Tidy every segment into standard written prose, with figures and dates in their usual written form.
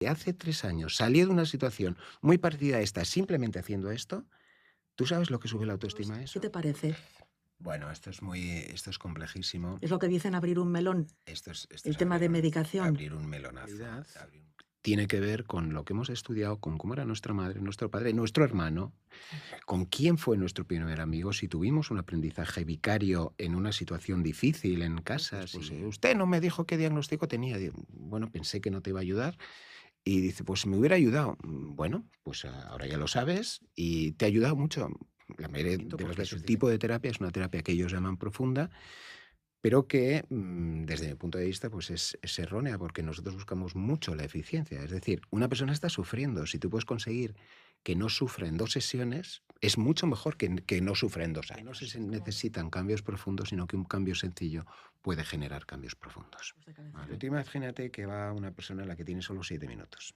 hace 3 años salió de una situación muy parecida a esta simplemente haciendo esto, ¿tú sabes lo que sube la autoestima a ¿Qué eso? te parece? Bueno, esto es complejísimo. Es lo que dicen abrir un melón, Esto es el tema de medicación. abrir un melonazo. Tiene que ver con lo que hemos estudiado, con cómo era nuestra madre, nuestro padre, nuestro hermano, con quién fue nuestro primer amigo, si tuvimos un aprendizaje vicario en una situación difícil en casa. Pues, usted no me dijo qué diagnóstico tenía. Bueno, pensé que no te iba a ayudar. Y dice, pues me hubiera ayudado. Bueno, pues ahora ya lo sabes y te ha ayudado mucho. La mayoría de las veces el tipo de terapia es una terapia que ellos llaman profunda, pero que desde mi punto de vista pues es errónea, porque nosotros buscamos mucho la eficiencia. Es decir, una persona está sufriendo. Si tú puedes conseguir que no sufra en 2 sesiones, es mucho mejor que no sufra en 2 años. No se necesitan cambios profundos, sino que un cambio sencillo puede generar cambios profundos. Vale. Tú imagínate que va una persona a la que tiene solo 7 minutos.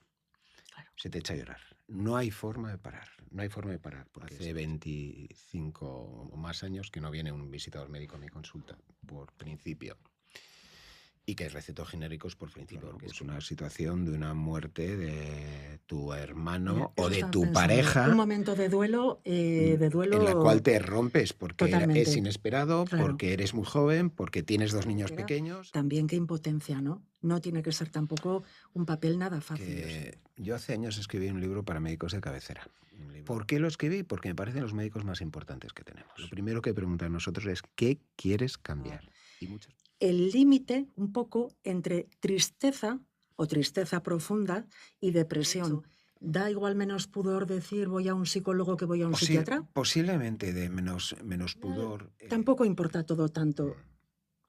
Claro. Se te echa a llorar. No hay forma de parar. No hay forma de parar. Porque hace 25 o más años que no viene un visitador médico a mi consulta, por principio. Y que recetó genéricos por principio. Porque es una situación de una muerte de tu hermano. Mira, o eso de estaba tu pensando. pareja. Un momento de duelo, en la cual te rompes porque totalmente. es inesperado, Claro. porque eres muy joven, porque tienes 2 niños Era pequeños. También qué impotencia, ¿no? No tiene que ser tampoco un papel nada fácil. Yo hace años escribí un libro para médicos de cabecera. ¿Por qué lo escribí? Porque me parecen los médicos más importantes que tenemos. Lo primero que preguntan nosotros es ¿qué quieres cambiar? Y muchos... El límite un poco entre tristeza o tristeza profunda y depresión. ¿Da igual menos pudor decir voy a un psicólogo que voy a un psiquiatra? Posiblemente de menos pudor. Tampoco importa todo tanto.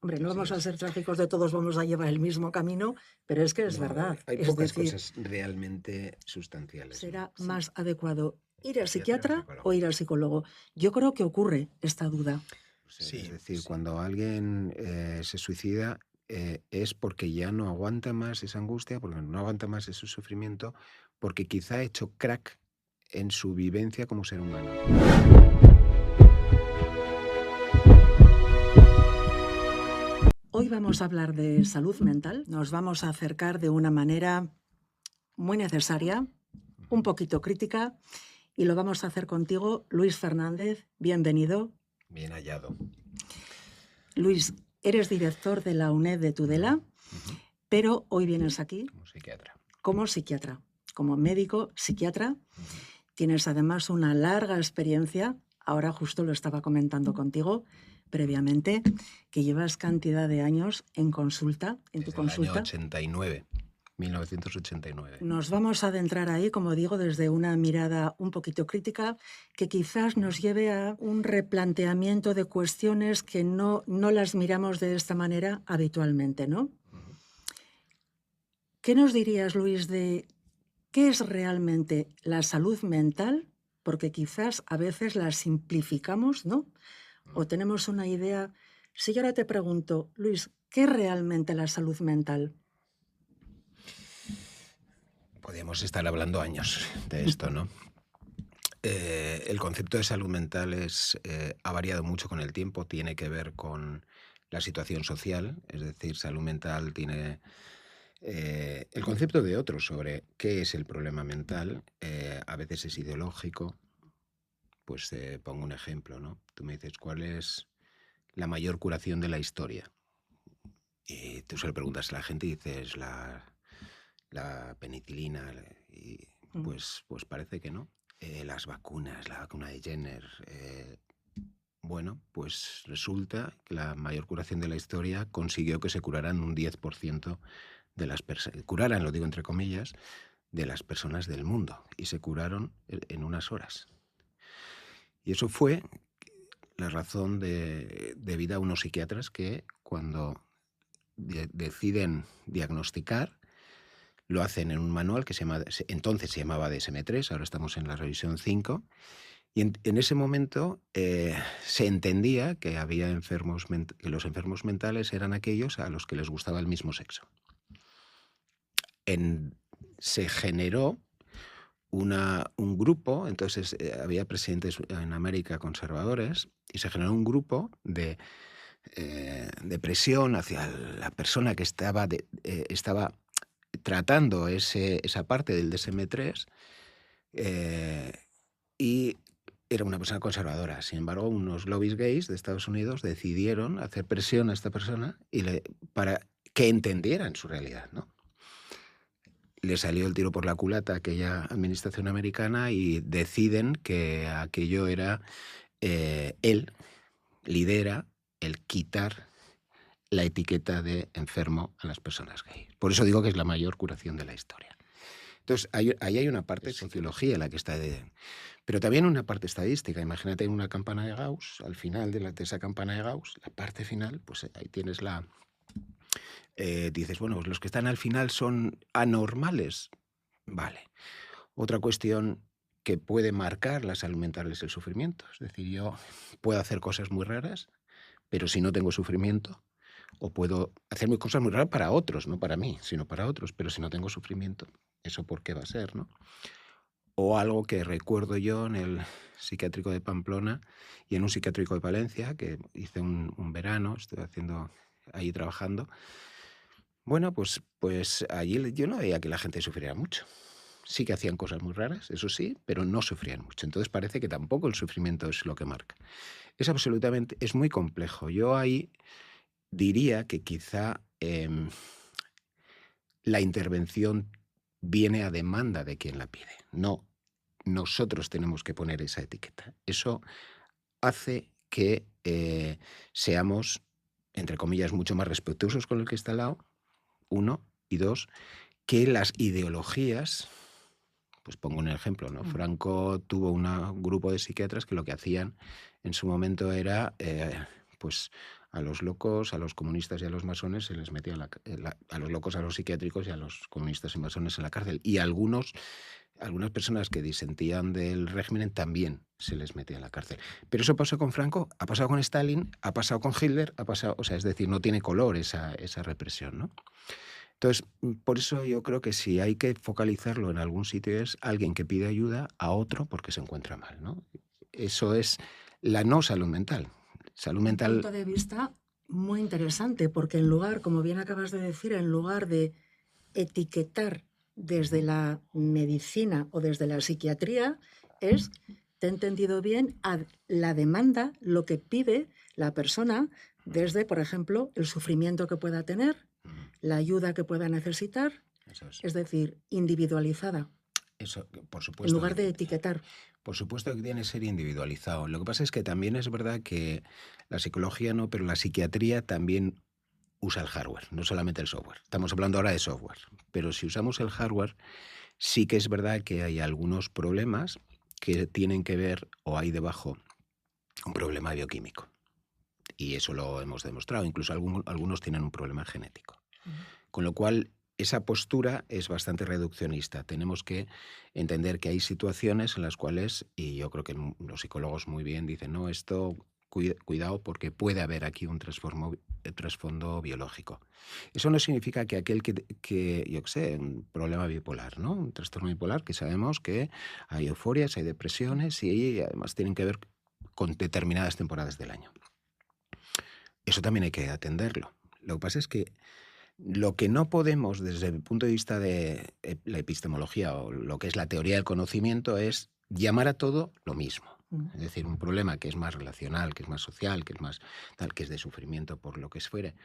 Hombre, no vamos a ser trágicos de todos, vamos a llevar el mismo camino, pero es que es verdad. Hay es pocas decir, cosas realmente sustanciales. será más adecuado ir al psiquiatra o ir al psicólogo. Yo creo que ocurre esta duda. Sí, es decir, cuando alguien se suicida es porque ya no aguanta más esa angustia, porque no aguanta más ese sufrimiento, porque quizá ha hecho crack en su vivencia como ser humano. Hoy vamos a hablar de salud mental. Nos vamos a acercar de una manera muy necesaria, un poquito crítica, y lo vamos a hacer contigo, Luis Fernández. Bienvenido. Bien hallado. Luis, eres director de la UNED de Tudela, pero hoy vienes aquí como psiquiatra, como médico psiquiatra. Tienes además una larga experiencia, ahora justo lo estaba comentando contigo previamente, que llevas cantidad de años en consulta, en tu consulta. Desde el año 1989. Nos vamos a adentrar ahí, como digo, desde una mirada un poquito crítica, que quizás nos lleve a un replanteamiento de cuestiones que no las miramos de esta manera habitualmente, ¿no? ¿Qué nos dirías, Luis, de qué es realmente la salud mental? Porque quizás a veces la simplificamos, ¿no? O tenemos una idea. Si yo ahora te pregunto, Luis, ¿qué es realmente la salud mental? Podríamos estar hablando años de esto, ¿no? El concepto de salud mental ha variado mucho con el tiempo, tiene que ver con la situación social, es decir, salud mental tiene el concepto de otros sobre qué es el problema mental, a veces es ideológico. Pues pongo un ejemplo, ¿no? Tú me dices, ¿cuál es la mayor curación de la historia? Y tú se lo preguntas a la gente y dices, la penicilina, y pues parece que no. Las vacunas, la vacuna de Jenner. Bueno, pues resulta que la mayor curación de la historia consiguió que se curaran un 10% de las personas, curaran, lo digo entre comillas, de las personas del mundo, y se curaron en unas horas. Y eso fue la razón debida a unos psiquiatras que cuando deciden diagnosticar, lo hacen en un manual que entonces se llamaba DSM-3, ahora estamos en la revisión 5, y en ese momento se entendía que había que los enfermos mentales eran aquellos a los que les gustaba el mismo sexo. Se generó un grupo, entonces había presidentes en América conservadores, y se generó un grupo de presión hacia la persona que estaba tratando esa parte del DSM-3 y era una persona conservadora. Sin embargo, unos lobbies gays de Estados Unidos decidieron hacer presión a esta persona para que entendieran su realidad, ¿no? Le salió el tiro por la culata a aquella administración americana y deciden que aquello era, él lidera el quitar la etiqueta de enfermo a las personas gays. Por eso digo que es la mayor curación de la historia. Entonces, ahí hay una parte de sociología en la que está pero también una parte estadística. Imagínate una campana de Gauss, al final de esa campana de Gauss, la parte final, pues ahí tienes dices, bueno, pues los que están al final son anormales. Vale. Otra cuestión que puede marcar la salud mental es el sufrimiento. Es decir, yo puedo hacer cosas muy raras, pero si no tengo sufrimiento, o puedo hacer cosas muy raras para otros, no para mí, sino para otros, pero si no tengo sufrimiento, ¿eso por qué va a ser, no? O algo que recuerdo yo en el psiquiátrico de Pamplona y en un psiquiátrico de Palencia, que hice un verano, estuve ahí trabajando. Bueno, pues allí yo no veía que la gente sufriera mucho. Sí que hacían cosas muy raras, eso sí, pero no sufrían mucho. Entonces parece que tampoco el sufrimiento es lo que marca. Es muy complejo. Yo ahí diría que quizá la intervención viene a demanda de quien la pide. No, nosotros tenemos que poner esa etiqueta. Eso hace que seamos, entre comillas, mucho más respetuosos con el que está al lado, uno, y dos, que las ideologías, pues pongo un ejemplo, ¿no? Franco tuvo un grupo de psiquiatras que lo que hacían en su momento era, pues a los locos, a los comunistas y a los masones se les metía a los locos, a los psiquiátricos y a los comunistas y masones en la cárcel. Y algunas personas que disentían del régimen también se les metía en la cárcel. Pero eso pasó con Franco, ha pasado con Stalin, ha pasado con Hitler, es decir, no tiene color esa represión, ¿no? Entonces, por eso yo creo que si hay que focalizarlo en algún sitio es alguien que pide ayuda a otro porque se encuentra mal, ¿no? Eso es la no salud mental. Salud mental... Un punto de vista muy interesante, porque en lugar, como bien acabas de decir, en lugar de etiquetar desde la medicina o desde la psiquiatría, te he entendido bien, a la demanda, lo que pide la persona desde, por ejemplo, el sufrimiento que pueda tener, la ayuda que pueda necesitar, es decir, individualizada. Eso, por supuesto. En lugar de etiquetar. Por supuesto que tiene que ser individualizado. Lo que pasa es que también es verdad que la psicología no, pero la psiquiatría también usa el hardware, no solamente el software. Estamos hablando ahora de software, pero si usamos el hardware, sí que es verdad que hay algunos problemas que tienen que ver, o hay debajo, un problema bioquímico. Y eso lo hemos demostrado. Incluso algunos tienen un problema genético. Con lo cual, esa postura es bastante reduccionista. Tenemos que entender que hay situaciones en las cuales, y yo creo que los psicólogos muy bien dicen, no, esto cuidado porque puede haber aquí un trasfondo biológico. Eso no significa que aquel que yo qué sé, un problema bipolar, ¿no? Un trastorno bipolar, que sabemos que hay euforias, hay depresiones y además tienen que ver con determinadas temporadas del año. Eso también hay que atenderlo. Lo que pasa es que lo que no podemos, desde el punto de vista de la epistemología o lo que es la teoría del conocimiento, es llamar a todo lo mismo. Es decir, un problema que es más relacional, que es más social, que es más tal, que es de sufrimiento por lo que fuere,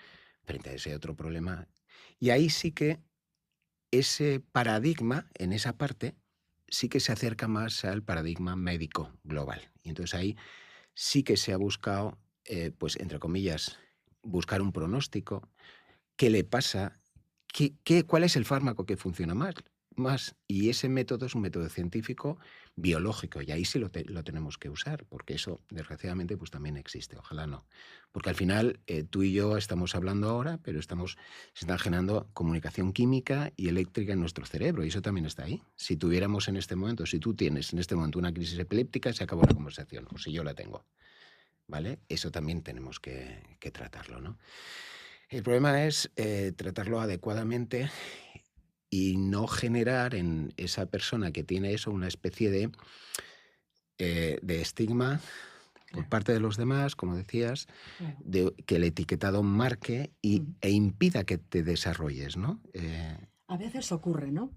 frente a ese otro problema. Y ahí sí que ese paradigma, en esa parte, sí que se acerca más al paradigma médico global. Y entonces ahí sí que se ha buscado, pues entre comillas, buscar un pronóstico. ¿Qué le pasa? ¿Cuál es el fármaco que funciona más? Y ese método es un método científico biológico, y ahí sí lo tenemos que usar, porque eso, desgraciadamente, pues también existe. Ojalá no. Porque al final, tú y yo estamos hablando ahora, pero se está generando comunicación química y eléctrica en nuestro cerebro, y eso también está ahí. Si tú tienes en este momento una crisis epiléptica, se acabó la conversación, o si yo la tengo. ¿Vale? Eso también tenemos que tratarlo, ¿no? El problema es tratarlo adecuadamente y no generar en esa persona que tiene eso una especie de estigma por parte de los demás, como decías, de que el etiquetado marque e impida que te desarrolles, ¿no? A veces ocurre, ¿no?,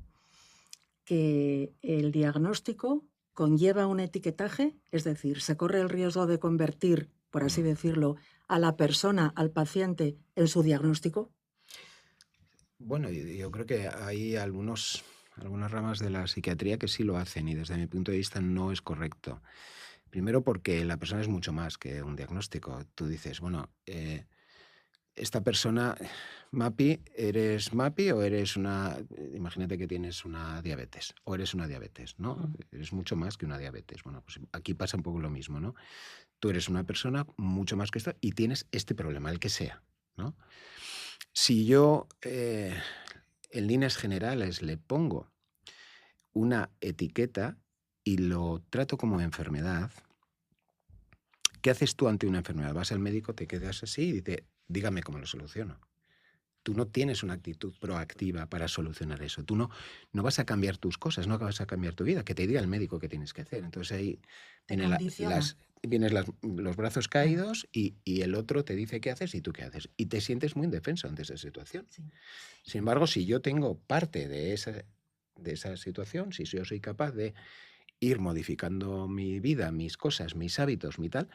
que el diagnóstico conlleva un etiquetaje, es decir, se corre el riesgo de convertir, por así decirlo, a la persona, al paciente, en su diagnóstico. Bueno, yo creo que hay algunas ramas de la psiquiatría que sí lo hacen y desde mi punto de vista no es correcto. Primero porque la persona es mucho más que un diagnóstico. Tú dices, bueno, esta persona, MAPI, ¿eres MAPI o eres imagínate que tienes una diabetes, o eres una diabetes, ¿no? Eres mucho más que una diabetes. Bueno, pues aquí pasa un poco lo mismo, ¿no? Tú eres una persona mucho más que esto y tienes este problema, el que sea, ¿no? Si yo, en líneas generales, le pongo una etiqueta y lo trato como enfermedad, ¿qué haces tú ante una enfermedad? Vas al médico, te quedas así y dices, dígame cómo lo soluciono. Tú no tienes una actitud proactiva para solucionar eso. Tú no vas a cambiar tus cosas, no vas a cambiar tu vida, que te diga el médico qué tienes que hacer. Entonces ahí vienen los brazos caídos y el otro te dice qué haces y tú qué haces. Y te sientes muy indefenso ante esa situación. Sí. Sin embargo, si yo tengo parte de esa situación, si yo soy capaz de ir modificando mi vida, mis cosas, mis hábitos, mi tal,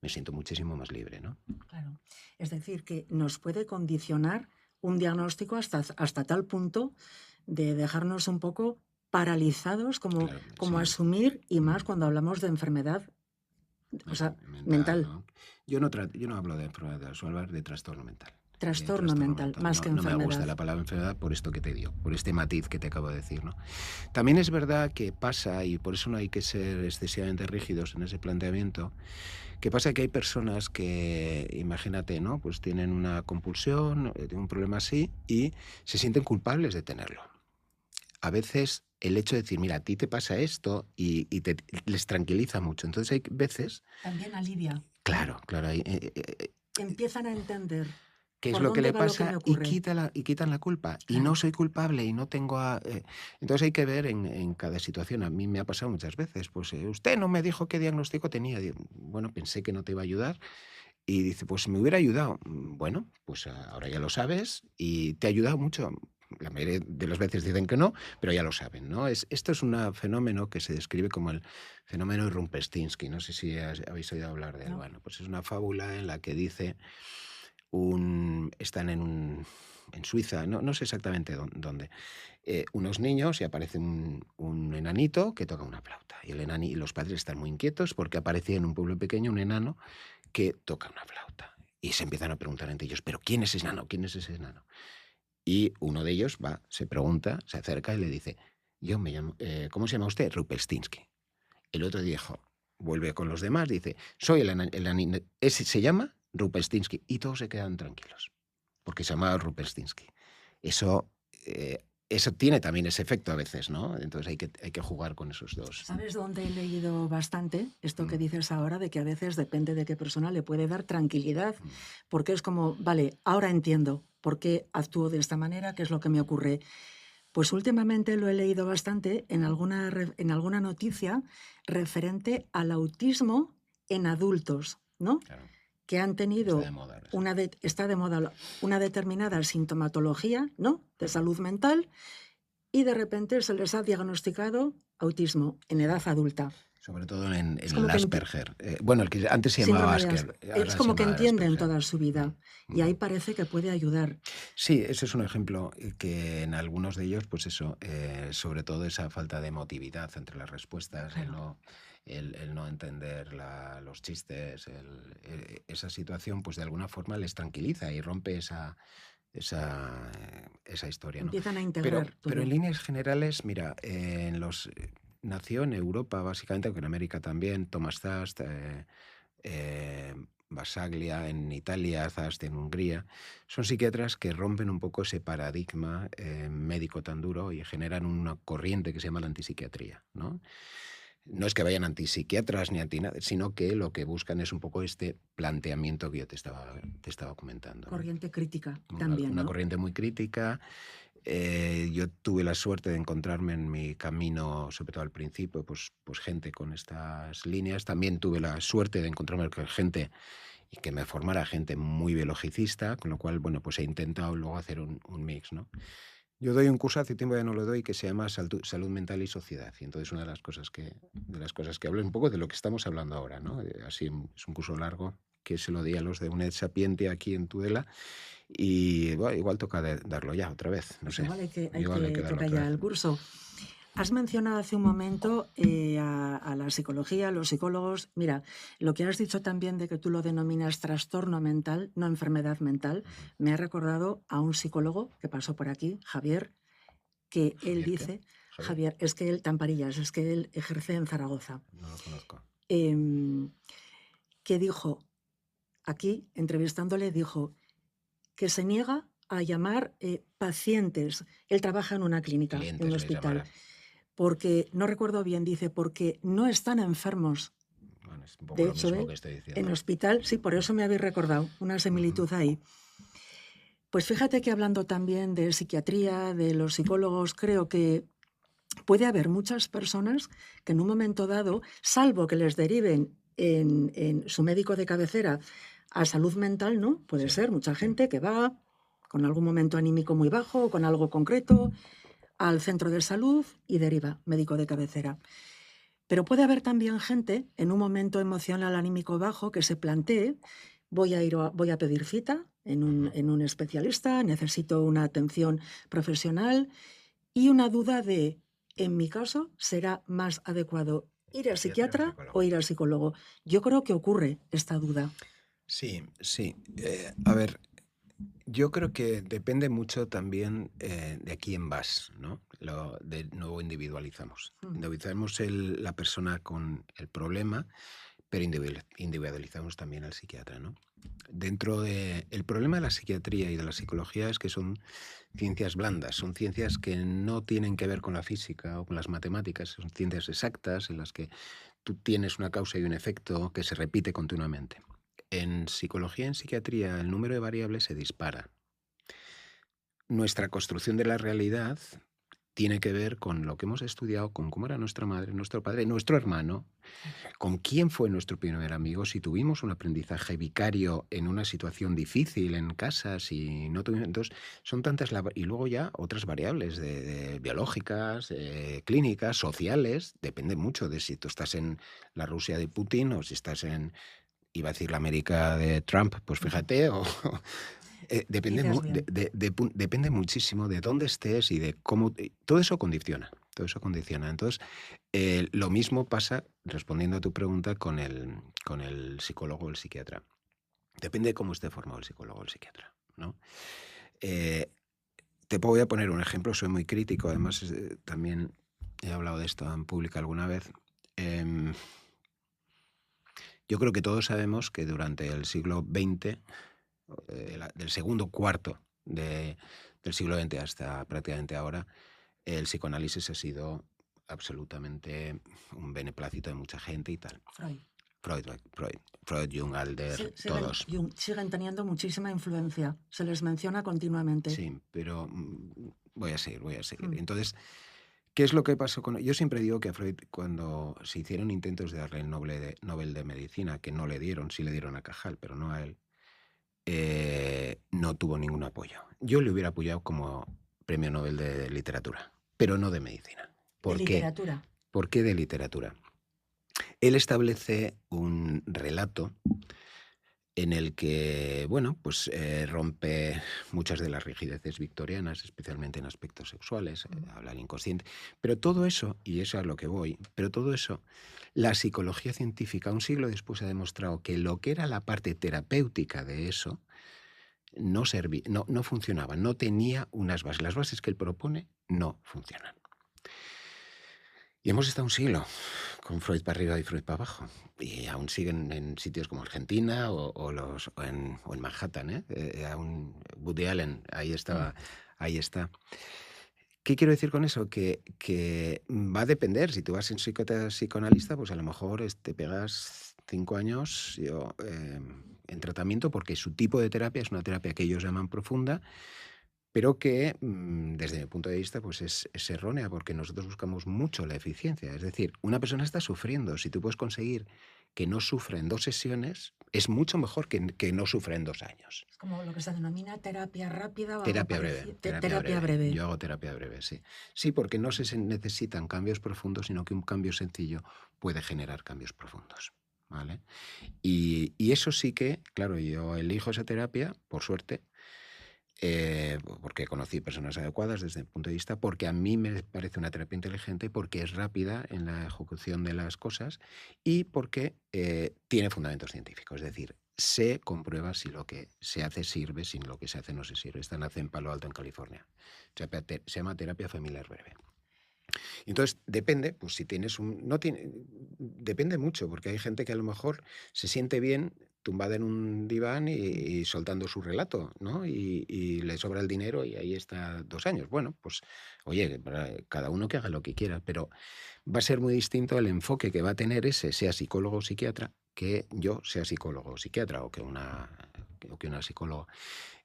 me siento muchísimo más libre, ¿no? Claro. Es decir, que nos puede condicionar un diagnóstico hasta tal punto de dejarnos un poco paralizados, como sí. asumir, y más cuando hablamos de enfermedad, o sea, mental. ¿no? Yo no hablo de enfermedad, suelo hablar de trastorno mental. Trastorno mental, más que enfermedad. No me gusta la palabra enfermedad por esto que te digo, por este matiz que te acabo de decir, ¿no? También es verdad que pasa, y por eso no hay que ser excesivamente rígidos en ese planteamiento, que pasa que hay personas que, imagínate, ¿no?, pues tienen una compulsión, tienen un problema así y se sienten culpables de tenerlo. A veces el hecho de decir, mira, a ti te pasa esto y les tranquiliza mucho. Entonces hay veces... También alivia. Claro. Empiezan a entender qué es lo que le pasa y quitan la culpa. Claro. Y no soy culpable y no tengo Entonces hay que ver en cada situación. A mí me ha pasado muchas veces. Pues usted no me dijo qué diagnóstico tenía. Bueno, pensé que no te iba a ayudar. Y dice, pues me hubiera ayudado. Bueno, pues ahora ya lo sabes y te ha ayudado mucho. La mayoría de las veces dicen que no, pero ya lo saben, ¿no? Esto es un fenómeno que se describe como el fenómeno de Rumpelstiltskin. No sé si habéis oído hablar de él. No. Bueno, pues es una fábula en la que dice están en Suiza, no sé exactamente dónde, unos niños y aparece un enanito que toca una flauta. Y los padres están muy inquietos porque aparece en un pueblo pequeño un enano que toca una flauta. Y se empiezan a preguntar entre ellos, ¿pero quién es ese enano? ¿Quién es ese enano? Y uno de ellos se pregunta, se acerca y le dice, yo me llamo, ¿cómo se llama usted? Rumpelstiltskin. El otro dijo, vuelve con los demás, dice, soy el enanito, ese se llama Rumpelstiltskin. Y todos se quedan tranquilos, porque se llama Rumpelstiltskin. Eso tiene también ese efecto a veces, ¿no? Entonces hay que jugar con esos dos. ¿Sabes dónde he leído bastante esto que dices ahora, de que a veces depende de qué persona le puede dar tranquilidad? Porque es como, vale, ahora entiendo por qué actúo de esta manera, qué es lo que me ocurre. Pues últimamente lo he leído bastante en alguna noticia referente al autismo en adultos, ¿no? Claro. Que han tenido está de moda una determinada sintomatología, ¿no?, de salud mental, y de repente se les ha diagnosticado autismo en edad adulta. Sobre todo en el Asperger. Bueno, el que antes se llamaba Asperger. Es como que entienden toda su vida y ahí parece que puede ayudar. Sí, ese es un ejemplo que en algunos de ellos, pues eso, sobre todo esa falta de emotividad entre las respuestas, claro. el no entender los chistes, esa situación, pues de alguna forma les tranquiliza y rompe esa historia, ¿no? Empiezan a integrar. Pero en líneas generales, mira, nació en Europa, básicamente, aunque en América también, Thomas Zast, Basaglia en Italia, Zast en Hungría. Son psiquiatras que rompen un poco ese paradigma médico tan duro y generan una corriente que se llama la antipsiquiatría, ¿no? No es que vayan antipsiquiatras ni anti nada, sino que lo que buscan es un poco este planteamiento que yo te estaba comentando. Corriente crítica también, una ¿no? corriente muy crítica. Yo tuve la suerte de encontrarme en mi camino, sobre todo al principio, pues gente con estas líneas. También tuve la suerte de encontrarme con gente y que me formara gente muy biologicista, con lo cual, bueno, pues he intentado luego hacer un mix, ¿no? Yo doy un curso, hace tiempo ya no lo doy, que se llama Salud Mental y Sociedad. Y entonces una de las cosas que hablo es un poco de lo que estamos hablando ahora, ¿no? Así es un curso largo que se lo di a los de UNED Sapiente aquí en Tudela y bueno, igual toca darlo ya otra vez, no Pues sé. igual hay que Darlo tocar otra ya vez. el curso. Has mencionado hace un momento a la psicología, a los psicólogos. Mira, lo que has dicho también de que tú lo denominas trastorno mental, no enfermedad mental, me ha recordado a un psicólogo que pasó por aquí, Javier, que él dice, Javier, es que él, Tamparillas, es que él ejerce en Zaragoza. No lo conozco. Que dijo, aquí, entrevistándole, dijo que se niega a llamar pacientes. Él trabaja en una clínica, Clientes, en un hospital. Porque, no recuerdo bien, dice, porque no están enfermos. Bueno, es un poco De lo hecho, mismo que estoy diciendo. en hospital, sí, por eso me habéis recordado, una similitud ahí. Pues fíjate que hablando también de psiquiatría, de los psicólogos, creo que puede haber muchas personas que en un momento dado, salvo que les deriven en su médico de cabecera a salud mental, ¿no? Puede ser mucha gente que va con algún momento anímico muy bajo o con algo concreto al centro de salud y deriva médico de cabecera. Pero puede haber también gente en un momento emocional anímico bajo que se plantee, voy a pedir cita en un especialista, necesito una atención profesional y una duda de, en mi caso, ¿será más adecuado ir al psiquiatra o ir al psicólogo? Yo creo que ocurre esta duda. Sí. A ver, yo creo que depende mucho también de a quién vas, ¿no? De nuevo individualizamos. Individualizamos la persona con el problema, pero individualizamos también al psiquiatra, ¿no? El problema de la psiquiatría y de la psicología es que son ciencias blandas, son ciencias que no tienen que ver con la física o con las matemáticas, son ciencias exactas en las que tú tienes una causa y un efecto que se repite continuamente. En psicología y en psiquiatría el número de variables se dispara. Nuestra construcción de la realidad tiene que ver con lo que hemos estudiado, con cómo era nuestra madre, nuestro padre, nuestro hermano, con quién fue nuestro primer amigo, si tuvimos un aprendizaje vicario en una situación difícil en casa, si no tuvimos. Entonces, son tantas. Y luego ya otras variables de biológicas, clínicas, sociales. Depende mucho de si tú estás en la Rusia de Putin o si estás en, iba a decir, la América de Trump, pues fíjate, o. Depende muchísimo de dónde estés y de cómo. Todo eso condiciona. Entonces, lo mismo pasa, respondiendo a tu pregunta, con el psicólogo o el psiquiatra. Depende de cómo esté formado el psicólogo o el psiquiatra, ¿no? Te voy a poner un ejemplo, soy muy crítico, además también he hablado de esto en público alguna vez. Yo creo que todos sabemos que durante el siglo XX, del segundo cuarto del siglo XX hasta prácticamente ahora, el psicoanálisis ha sido absolutamente un beneplácito de mucha gente y tal. Freud, Jung, Adler, todos. Siguen teniendo muchísima influencia, se les menciona continuamente. Sí, pero voy a seguir. Entonces, ¿qué es lo que pasó con...? Yo siempre digo que a Freud, cuando se hicieron intentos de darle el Nobel de Medicina, que no le dieron, sí le dieron a Cajal, pero no a él, no tuvo ningún apoyo. Yo le hubiera apoyado como premio Nobel de literatura, pero no de medicina. ¿De literatura? ¿Por qué de literatura? Él establece un relato en el que, bueno, pues rompe muchas de las rigideces victorianas, especialmente en aspectos sexuales, habla del inconsciente. Pero todo eso, y eso es a lo que voy, la psicología científica un siglo después ha demostrado que lo que era la parte terapéutica de eso no funcionaba, no tenía unas bases. Las bases que él propone no funcionan. Y hemos estado un siglo con Freud para arriba y Freud para abajo. Y aún siguen en sitios como Argentina o en Manhattan. Aún Woody Allen, ahí está. ¿Qué quiero decir con eso? Que va a depender. Si tú vas en psicoanalista, pues a lo mejor te pegas 5 años en tratamiento porque su tipo de terapia es una terapia que ellos llaman profunda, pero que desde mi punto de vista pues es errónea porque nosotros buscamos mucho la eficiencia. Es decir, una persona está sufriendo. Si tú puedes conseguir que no sufra en 2 sesiones, Es mucho mejor que no sufra en 2 años. Es como lo que se denomina terapia rápida o terapia algo breve, terapia breve. Yo hago terapia breve, sí. Sí, porque no se necesitan cambios profundos, sino que un cambio sencillo puede generar cambios profundos, ¿vale? Y eso sí que, claro, yo elijo esa terapia, por suerte, porque conocí personas adecuadas desde el punto de vista, porque a mí me parece una terapia inteligente, porque es rápida en la ejecución de las cosas y porque tiene fundamentos científicos. Es decir, se comprueba si lo que se hace sirve, si lo que se hace no se sirve. Esta nace en Palo Alto, en California. Se llama terapia familiar breve. Entonces, depende, pues si tienes un... No tiene, depende mucho, porque hay gente que a lo mejor se siente bien tumbada en un diván y soltando su relato, ¿no? Y le sobra el dinero y ahí está 2 años. Bueno, pues, oye, cada uno que haga lo que quiera, pero va a ser muy distinto el enfoque que va a tener ese, sea psicólogo o psiquiatra, que yo sea psicólogo o psiquiatra o que una psicóloga.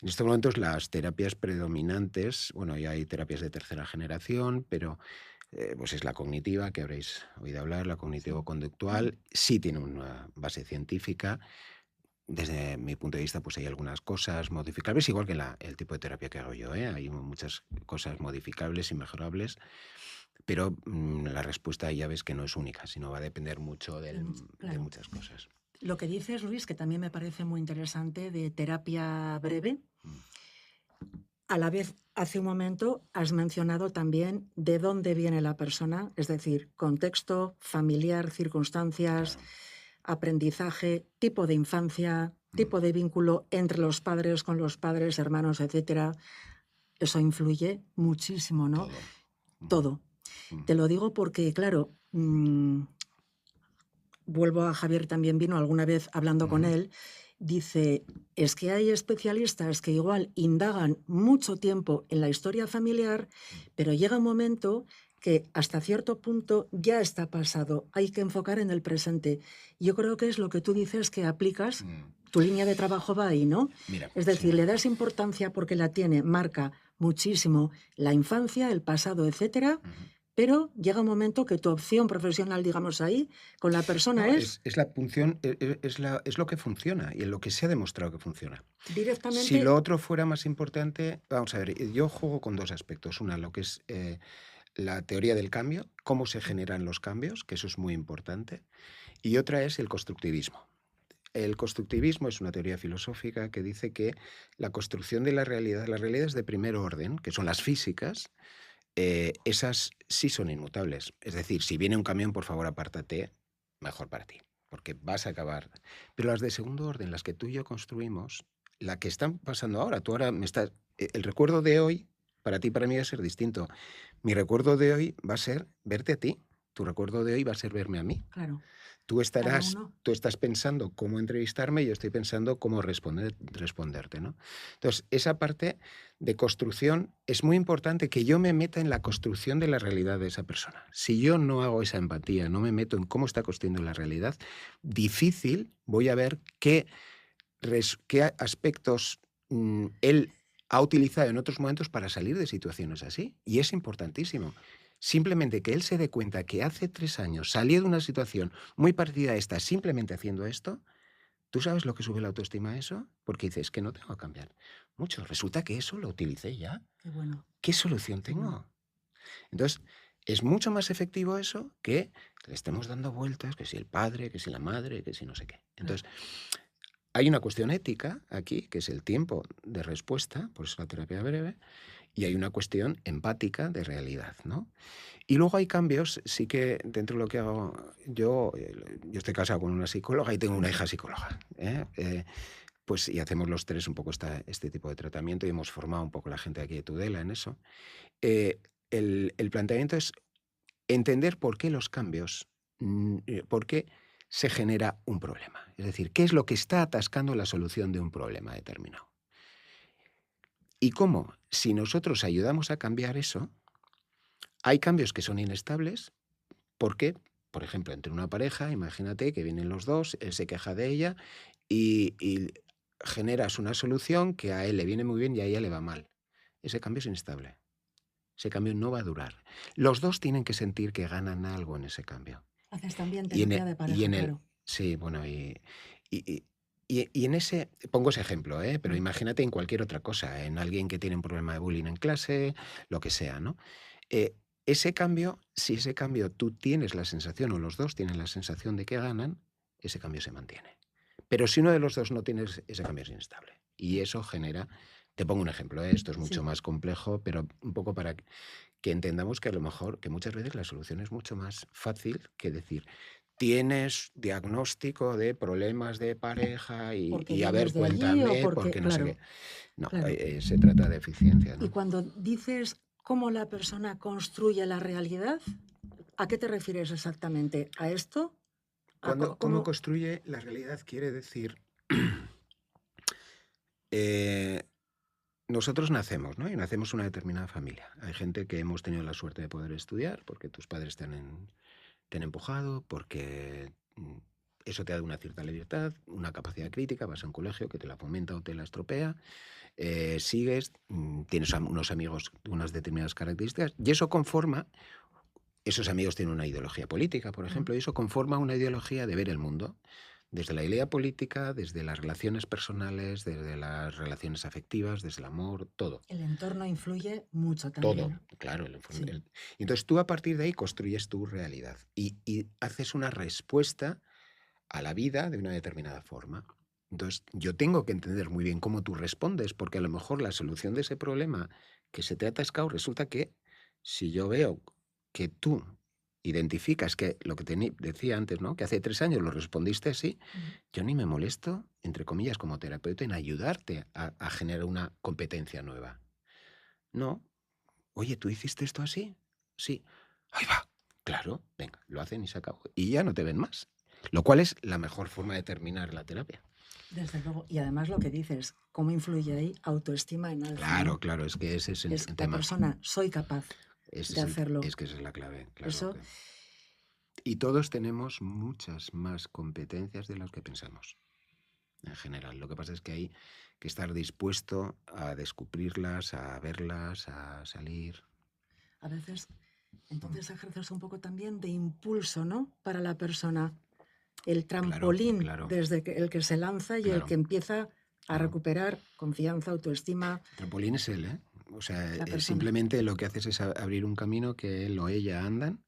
En estos momentos las terapias predominantes, bueno, ya hay terapias de tercera generación, pero pues es la cognitiva, que habréis oído hablar, la cognitivo-conductual, sí tiene una base científica. Desde mi punto de vista, pues hay algunas cosas modificables, igual que el tipo de terapia que hago yo, ¿eh? Hay muchas cosas modificables y mejorables, pero la respuesta ya ves que no es única, sino va a depender mucho de muchas cosas. Lo que dices, Luis, que también me parece muy interesante, de terapia breve. A la vez, hace un momento has mencionado también de dónde viene la persona, es decir, contexto, familiar, circunstancias, aprendizaje, tipo de infancia, tipo de vínculo entre los padres, con los padres, hermanos, etcétera. Eso influye muchísimo, ¿no? Todo. Te lo digo porque, claro, vuelvo a Javier, también vino alguna vez hablando con él, dice, es que hay especialistas que igual indagan mucho tiempo en la historia familiar, pero llega un momento que hasta cierto punto ya está pasado, hay que enfocar en el presente. Yo creo que es lo que tú dices que aplicas, tu línea de trabajo va ahí, ¿no? Mira, es decir, le das importancia porque la tiene, marca muchísimo la infancia, el pasado, etcétera, pero llega un momento que tu opción profesional, digamos ahí, con la persona es la función, es lo que funciona y en lo que se ha demostrado que funciona. Directamente. Si lo otro fuera más importante, vamos a ver, yo juego con 2 aspectos. Una, lo que es la teoría del cambio, cómo se generan los cambios, que eso es muy importante, y otra es el constructivismo. El constructivismo es una teoría filosófica que dice que la construcción de las realidades de primer orden, que son las físicas, esas sí son inmutables. Es decir, si viene un camión, por favor, apártate, mejor para ti, porque vas a acabar. Pero las de segundo orden, las que tú y yo construimos, la que están pasando ahora, tú ahora me estás... El recuerdo de hoy, para ti y para mí va a ser distinto. Mi recuerdo de hoy va a ser verte a ti. Tu recuerdo de hoy va a ser verme a mí. Claro. Tú estás pensando cómo entrevistarme y yo estoy pensando cómo responderte, ¿no? Entonces, esa parte de construcción es muy importante, que yo me meta en la construcción de la realidad de esa persona. Si yo no hago esa empatía, no me meto en cómo está construyendo la realidad, difícil voy a ver qué aspectos él ha utilizado en otros momentos para salir de situaciones así. Y es importantísimo. Simplemente que él se dé cuenta que hace 3 años salió de una situación muy parecida a esta simplemente haciendo esto. ¿Tú sabes lo que sube la autoestima a eso? Porque dices, que no tengo que cambiar mucho. Resulta que eso lo utilicé ya. Qué bueno. ¿Qué solución tengo? Entonces, es mucho más efectivo eso que le estemos dando vueltas, que si el padre, que si la madre, que si no sé qué. Entonces, hay una cuestión ética aquí, que es el tiempo de respuesta, por eso la terapia breve, y hay una cuestión empática de realidad, ¿no? Y luego hay cambios, sí que dentro de lo que hago, yo estoy casado con una psicóloga y tengo una hija psicóloga, pues, y hacemos los 3 un poco este tipo de tratamiento y hemos formado un poco la gente aquí de Tudela en eso. El planteamiento es entender por qué los cambios, por qué se genera un problema. Es decir, qué es lo que está atascando la solución de un problema determinado. Y cómo, si nosotros ayudamos a cambiar eso, hay cambios que son inestables. ¿Por qué? Por ejemplo, entre una pareja, imagínate que vienen los dos, él se queja de ella y generas una solución que a él le viene muy bien y a ella le va mal. Ese cambio es inestable. Ese cambio no va a durar. Los dos tienen que sentir que ganan algo en ese cambio. Haces también terapia de pareja, claro. Sí, bueno, Y en ese, pongo ese ejemplo, pero imagínate en cualquier otra cosa, en alguien que tiene un problema de bullying en clase, lo que sea, ¿no? Ese cambio, si ese cambio tú tienes la sensación, o los dos tienen la sensación de que ganan, ese cambio se mantiene. Pero si uno de los dos no tiene ese cambio, es inestable. Y eso genera, te pongo un ejemplo, esto es mucho más complejo, pero un poco para que entendamos que a lo mejor, que muchas veces la solución es mucho más fácil que decir, tienes diagnóstico de problemas de pareja y a ver, de allí o cuéntame, porque, porque no sé claro, qué. No, claro. se trata de eficiencia, Y ¿no? cuando dices cómo la persona construye la realidad, ¿a qué te refieres exactamente? ¿A esto? ¿Cómo construye la realidad? Quiere decir, nosotros nacemos, ¿no? Y nacemos en una determinada familia. Hay gente que hemos tenido la suerte de poder estudiar porque tus padres te han empujado, porque eso te da una cierta libertad, una capacidad crítica, vas a un colegio que te la fomenta o te la estropea, sigues, tienes unos amigos de unas determinadas características, y eso conforma, esos amigos tienen una ideología política, por ejemplo, y eso conforma una ideología de ver el mundo, desde la idea política, desde las relaciones personales, desde las relaciones afectivas, desde el amor, todo. El entorno influye mucho Todo, también. claro. Sí. Entonces tú a partir de ahí construyes tu realidad y haces una respuesta a la vida de una determinada forma. Entonces yo tengo que entender muy bien cómo tú respondes, porque a lo mejor la solución de ese problema que se te ha atascado resulta que si yo veo que tú identificas que lo que decía antes, ¿no? Que hace 3 años lo respondiste así, yo ni me molesto, entre comillas, como terapeuta, en ayudarte a generar una competencia nueva. No. Oye, ¿tú hiciste esto así? Sí. Ahí va. Claro, venga, lo hacen y se acabó. Y ya no te ven más. Lo cual es la mejor forma de terminar la terapia. Desde luego. Y además lo que dices, ¿cómo influye ahí autoestima en alza? Claro, ¿no? claro, es que ese es el tema. La persona, soy capaz de hacerlo. Es que esa es la clave, claro. Eso. Y todos tenemos muchas más competencias de las que pensamos, en general. Lo que pasa es que hay que estar dispuesto a descubrirlas, a verlas, a salir. A veces, entonces ejerces un poco también de impulso, ¿no? Para la persona. El trampolín claro. desde el que se lanza y el que empieza a recuperar confianza, autoestima. El trampolín es él, ¿eh? O sea, simplemente lo que haces es abrir un camino que él o ella andan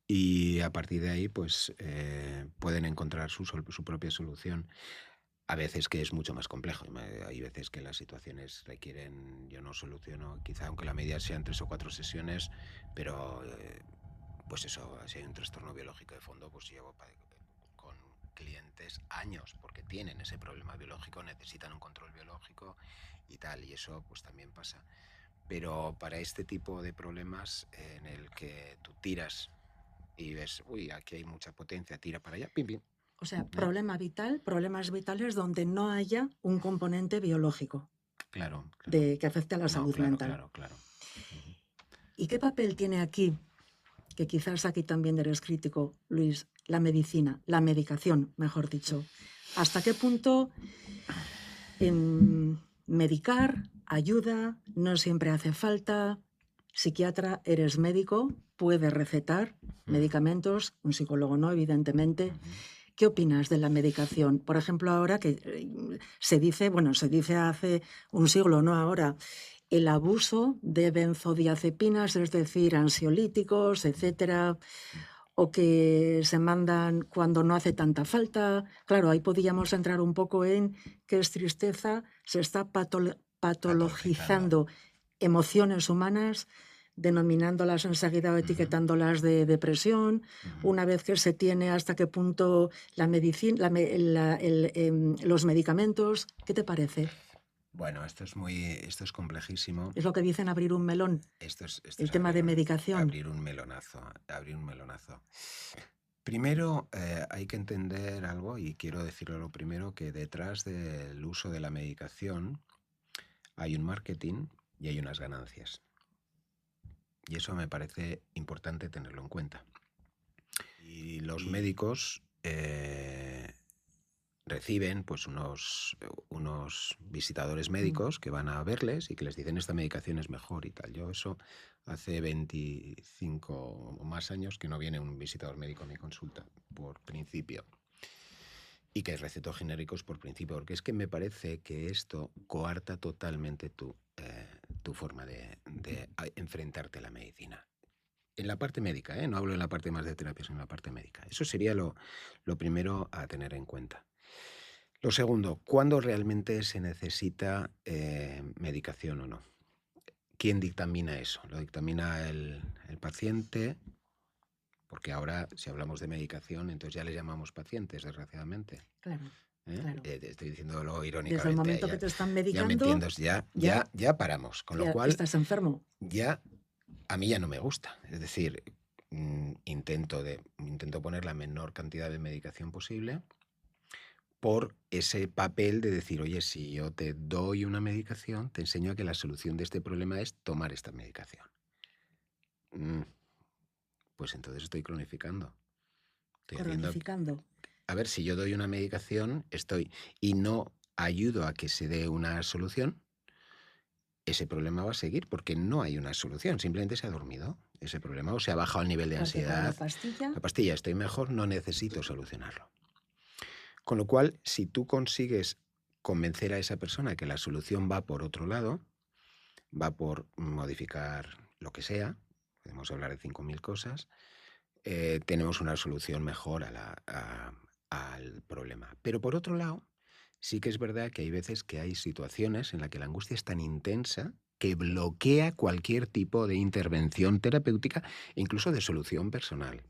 y a partir de ahí pues pueden encontrar su propia solución. A veces que es mucho más complejo. Hay veces que las situaciones requieren, yo no soluciono, quizá aunque la media sean 3 o 4 sesiones, pero pues eso, si hay un trastorno biológico de fondo, pues llevo con clientes años porque tienen ese problema biológico, necesitan un control biológico y tal, y eso pues también pasa. Pero para este tipo de problemas en el que tú tiras y ves, uy, aquí hay mucha potencia, tira para allá, pim, pim. O sea, problemas vitales donde no haya un componente biológico. Claro. Que afecte a la salud mental. Claro. ¿Y qué papel tiene aquí, que quizás aquí también eres crítico, Luis, la medicina, la medicación, mejor dicho? ¿Hasta qué punto medicar ayuda? No siempre hace falta. Psiquiatra, eres médico, puedes recetar medicamentos, un psicólogo no, evidentemente. ¿Qué opinas de la medicación? Por ejemplo, ahora que se dice hace un siglo, no ahora, el abuso de benzodiazepinas, es decir, ansiolíticos, etcétera, o que se mandan cuando no hace tanta falta. Claro, ahí podríamos entrar un poco en que es tristeza, se está patologizando emociones humanas, denominándolas enseguida o etiquetándolas de depresión. Una vez que se tiene hasta qué punto la medicina, los medicamentos, ¿qué te parece? Bueno, esto es complejísimo. Es lo que dicen abrir un melón. Esto es el tema de medicación. Abrir un melonazo. Primero hay que entender algo, y quiero decirlo lo primero, que detrás del uso de la medicación hay un marketing y hay unas ganancias. Y eso me parece importante tenerlo en cuenta. Y los médicos reciben pues unos visitadores médicos que van a verles y que les dicen esta medicación es mejor y tal. Yo eso hace 25 o más años que no viene un visitador médico a mi consulta, por principio. Y que recetos genéricos por principio, porque es que me parece que esto coarta totalmente tu forma de enfrentarte a la medicina. En la parte médica, no hablo en la parte más de terapia, sino en la parte médica. Eso sería lo primero a tener en cuenta. Lo segundo, ¿cuándo realmente se necesita medicación o no? ¿Quién dictamina eso? ¿Lo dictamina el paciente? Porque ahora, si hablamos de medicación, entonces ya les llamamos pacientes, desgraciadamente. Claro. Claro. Estoy diciéndolo irónicamente. Desde el momento que te están medicando, ya me entiendes, ya paramos. Con lo cual, estás enfermo. Ya, a mí ya no me gusta. Es decir, intento poner la menor cantidad de medicación posible por ese papel de decir, oye, si yo te doy una medicación, te enseño a que la solución de este problema es tomar esta medicación. Pues entonces estoy cronificando. Cronificando. A ver, si yo doy una medicación y no ayudo a que se dé una solución, ese problema va a seguir porque no hay una solución, simplemente se ha dormido ese problema o se ha bajado el nivel de ansiedad. La pastilla, estoy mejor, no necesito solucionarlo. Con lo cual, si tú consigues convencer a esa persona que la solución va por otro lado, va por modificar lo que sea, podemos hablar de 5.000 cosas, tenemos una solución mejor al problema. Pero por otro lado, sí que es verdad que hay veces que hay situaciones en las que la angustia es tan intensa que bloquea cualquier tipo de intervención terapéutica e incluso de solución personal.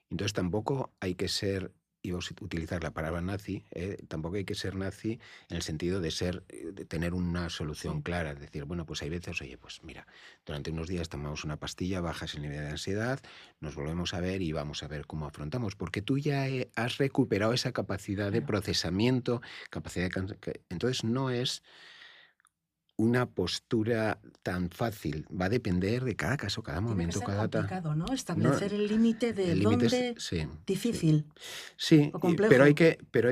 Entonces tampoco hay que ser, iba a utilizar la palabra nazi, tampoco hay que ser nazi en el sentido de tener una solución clara. Es decir, bueno, pues hay veces, oye, pues mira, durante unos días tomamos una pastilla, bajas el nivel de ansiedad, nos volvemos a ver y vamos a ver cómo afrontamos, porque tú ya has recuperado esa capacidad de procesamiento, entonces no es una postura tan fácil. Va a depender de cada caso, cada momento, cada complicado, ¿no? Establecer el límite de dónde difícil. Sí, o complejo. pero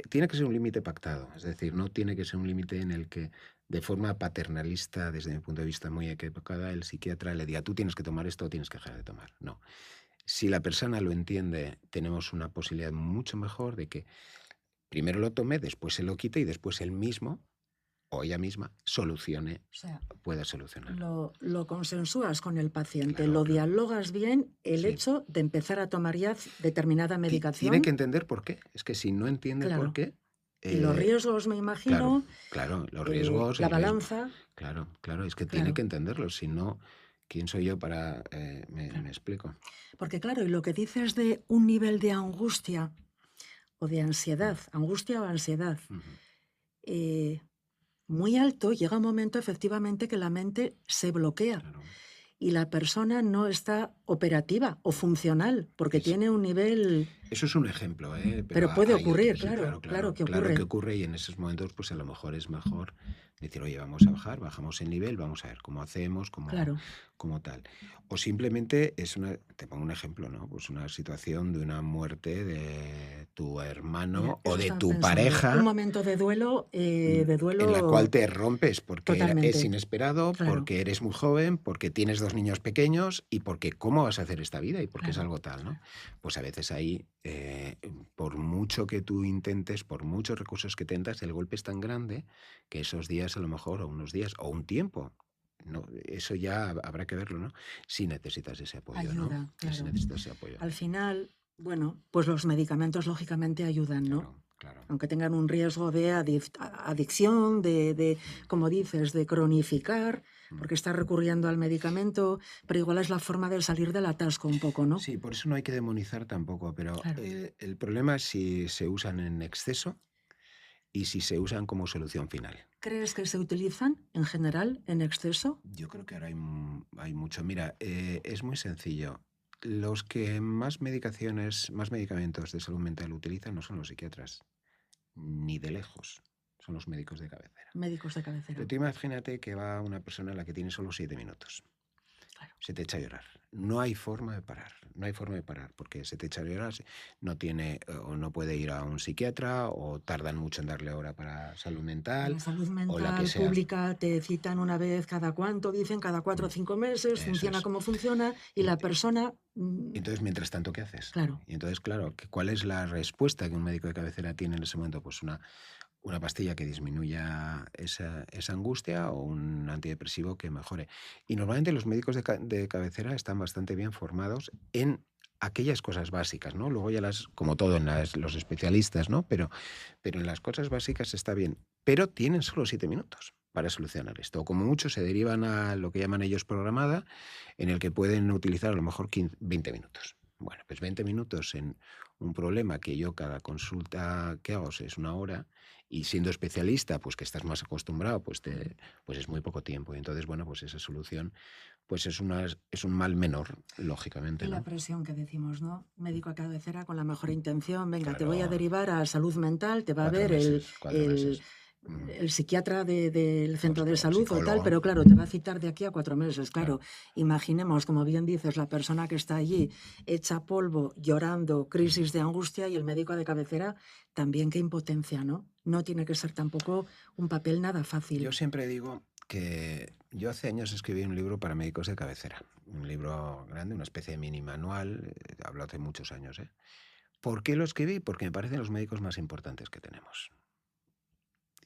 tiene que ser un límite pactado. Es decir, no tiene que ser un límite en el que de forma paternalista, desde mi punto de vista muy equivocada, el psiquiatra le diga tú tienes que tomar esto o tienes que dejar de tomar. No. Si la persona lo entiende, tenemos una posibilidad mucho mejor de que primero lo tome, después se lo quite y después él mismo o ella misma pueda solucionarlo. Lo consensúas con el paciente, lo dialogas bien, el hecho de empezar a tomar ya determinada medicación. Tiene que entender por qué. Es que si no entiende por qué... y los riesgos, me imagino. Claro, los riesgos. La balanza. Claro, es que tiene que entenderlo. Si no, ¿quién soy yo para...? Me explico. Porque claro, y lo que dices de un nivel de angustia o de ansiedad, angustia o ansiedad, muy alto, llega un momento efectivamente que la mente se bloquea y la persona no está operativa o funcional porque tiene un nivel... Eso es un ejemplo, pero puede ocurrir, claro que ocurre. Claro que ocurre y en esos momentos pues a lo mejor es mejor decir, oye, vamos a bajar, bajamos el nivel, vamos a ver cómo hacemos, cómo tal. O simplemente te pongo un ejemplo, ¿no? Pues una situación de una muerte de tu hermano o de tu pareja. Un momento de duelo. En la cual te rompes porque es inesperado, porque eres muy joven, porque tienes 2 niños pequeños y porque ¿cómo vas a hacer esta vida? Y porque es algo tal, ¿no? Pues a veces ahí, por mucho que tú intentes, por muchos recursos que tentas, el golpe es tan grande que esos días a lo mejor, o unos días, o un tiempo, no, eso ya habrá que verlo, ¿no? Si necesitas ese apoyo, ayuda, ¿no? Claro. Si necesitas ese apoyo. Al final, bueno, pues los medicamentos lógicamente ayudan, ¿no? Claro. Aunque tengan un riesgo de adicción, de, como dices, de cronificar, porque estás recurriendo al medicamento, pero igual es la forma de salir del atasco un poco, ¿no? Sí, por eso no hay que demonizar tampoco, pero el problema es si se usan en exceso y si se usan como solución final. ¿Crees que se utilizan en general en exceso? Yo creo que ahora hay mucho. Mira, es muy sencillo. Los que más medicamentos de salud mental utilizan no son los psiquiatras, ni de lejos. Son los médicos de cabecera. Médicos de cabecera. Pero tú imagínate que va una persona a la que tiene solo 7 minutos. Claro. Se te echa a llorar. No hay forma de parar. No hay forma de parar, porque se te echa horas, no tiene o no puede ir a un psiquiatra, o tardan mucho en darle hora para salud mental. La salud O la que mental sea. pública te citan una vez cada cuánto, dicen cada 4 o 5 meses, funciona como funciona, y la persona... Entonces, mientras tanto, ¿qué haces? Claro. Y entonces, claro, ¿cuál es la respuesta que un médico de cabecera tiene en ese momento? Pues una pastilla que disminuya esa angustia, o un antidepresivo que mejore. Y normalmente los médicos de cabecera están bastante bien formados en aquellas cosas básicas, ¿no? Luego ya como todo en los especialistas, ¿no? Pero en las cosas básicas está bien. Pero tienen solo 7 minutos para solucionar esto. O como mucho se derivan a lo que llaman ellos programada, en el que pueden utilizar a lo mejor 20 minutos. Bueno, pues 20 minutos en un problema que yo cada consulta que hago es 1 hora, y siendo especialista, pues que estás más acostumbrado, pues es muy poco tiempo. Y entonces, bueno, pues esa solución pues es un mal menor, lógicamente. Y la presión que decimos, ¿no? Médico a cabecera con la mejor intención, venga, te voy a derivar a salud mental, te va a ver el psiquiatra del centro de salud o tal, pero claro, te va a citar de aquí a 4 meses, claro. Imaginemos, como bien dices, la persona que está allí hecha polvo, llorando, crisis de angustia, y el médico de cabecera también, qué impotencia, ¿no? No tiene que ser tampoco un papel nada fácil. Yo siempre digo que yo hace años escribí un libro para médicos de cabecera, un libro grande, una especie de mini manual, hablo hace muchos años. ¿Por qué lo escribí? Porque me parecen los médicos más importantes que tenemos.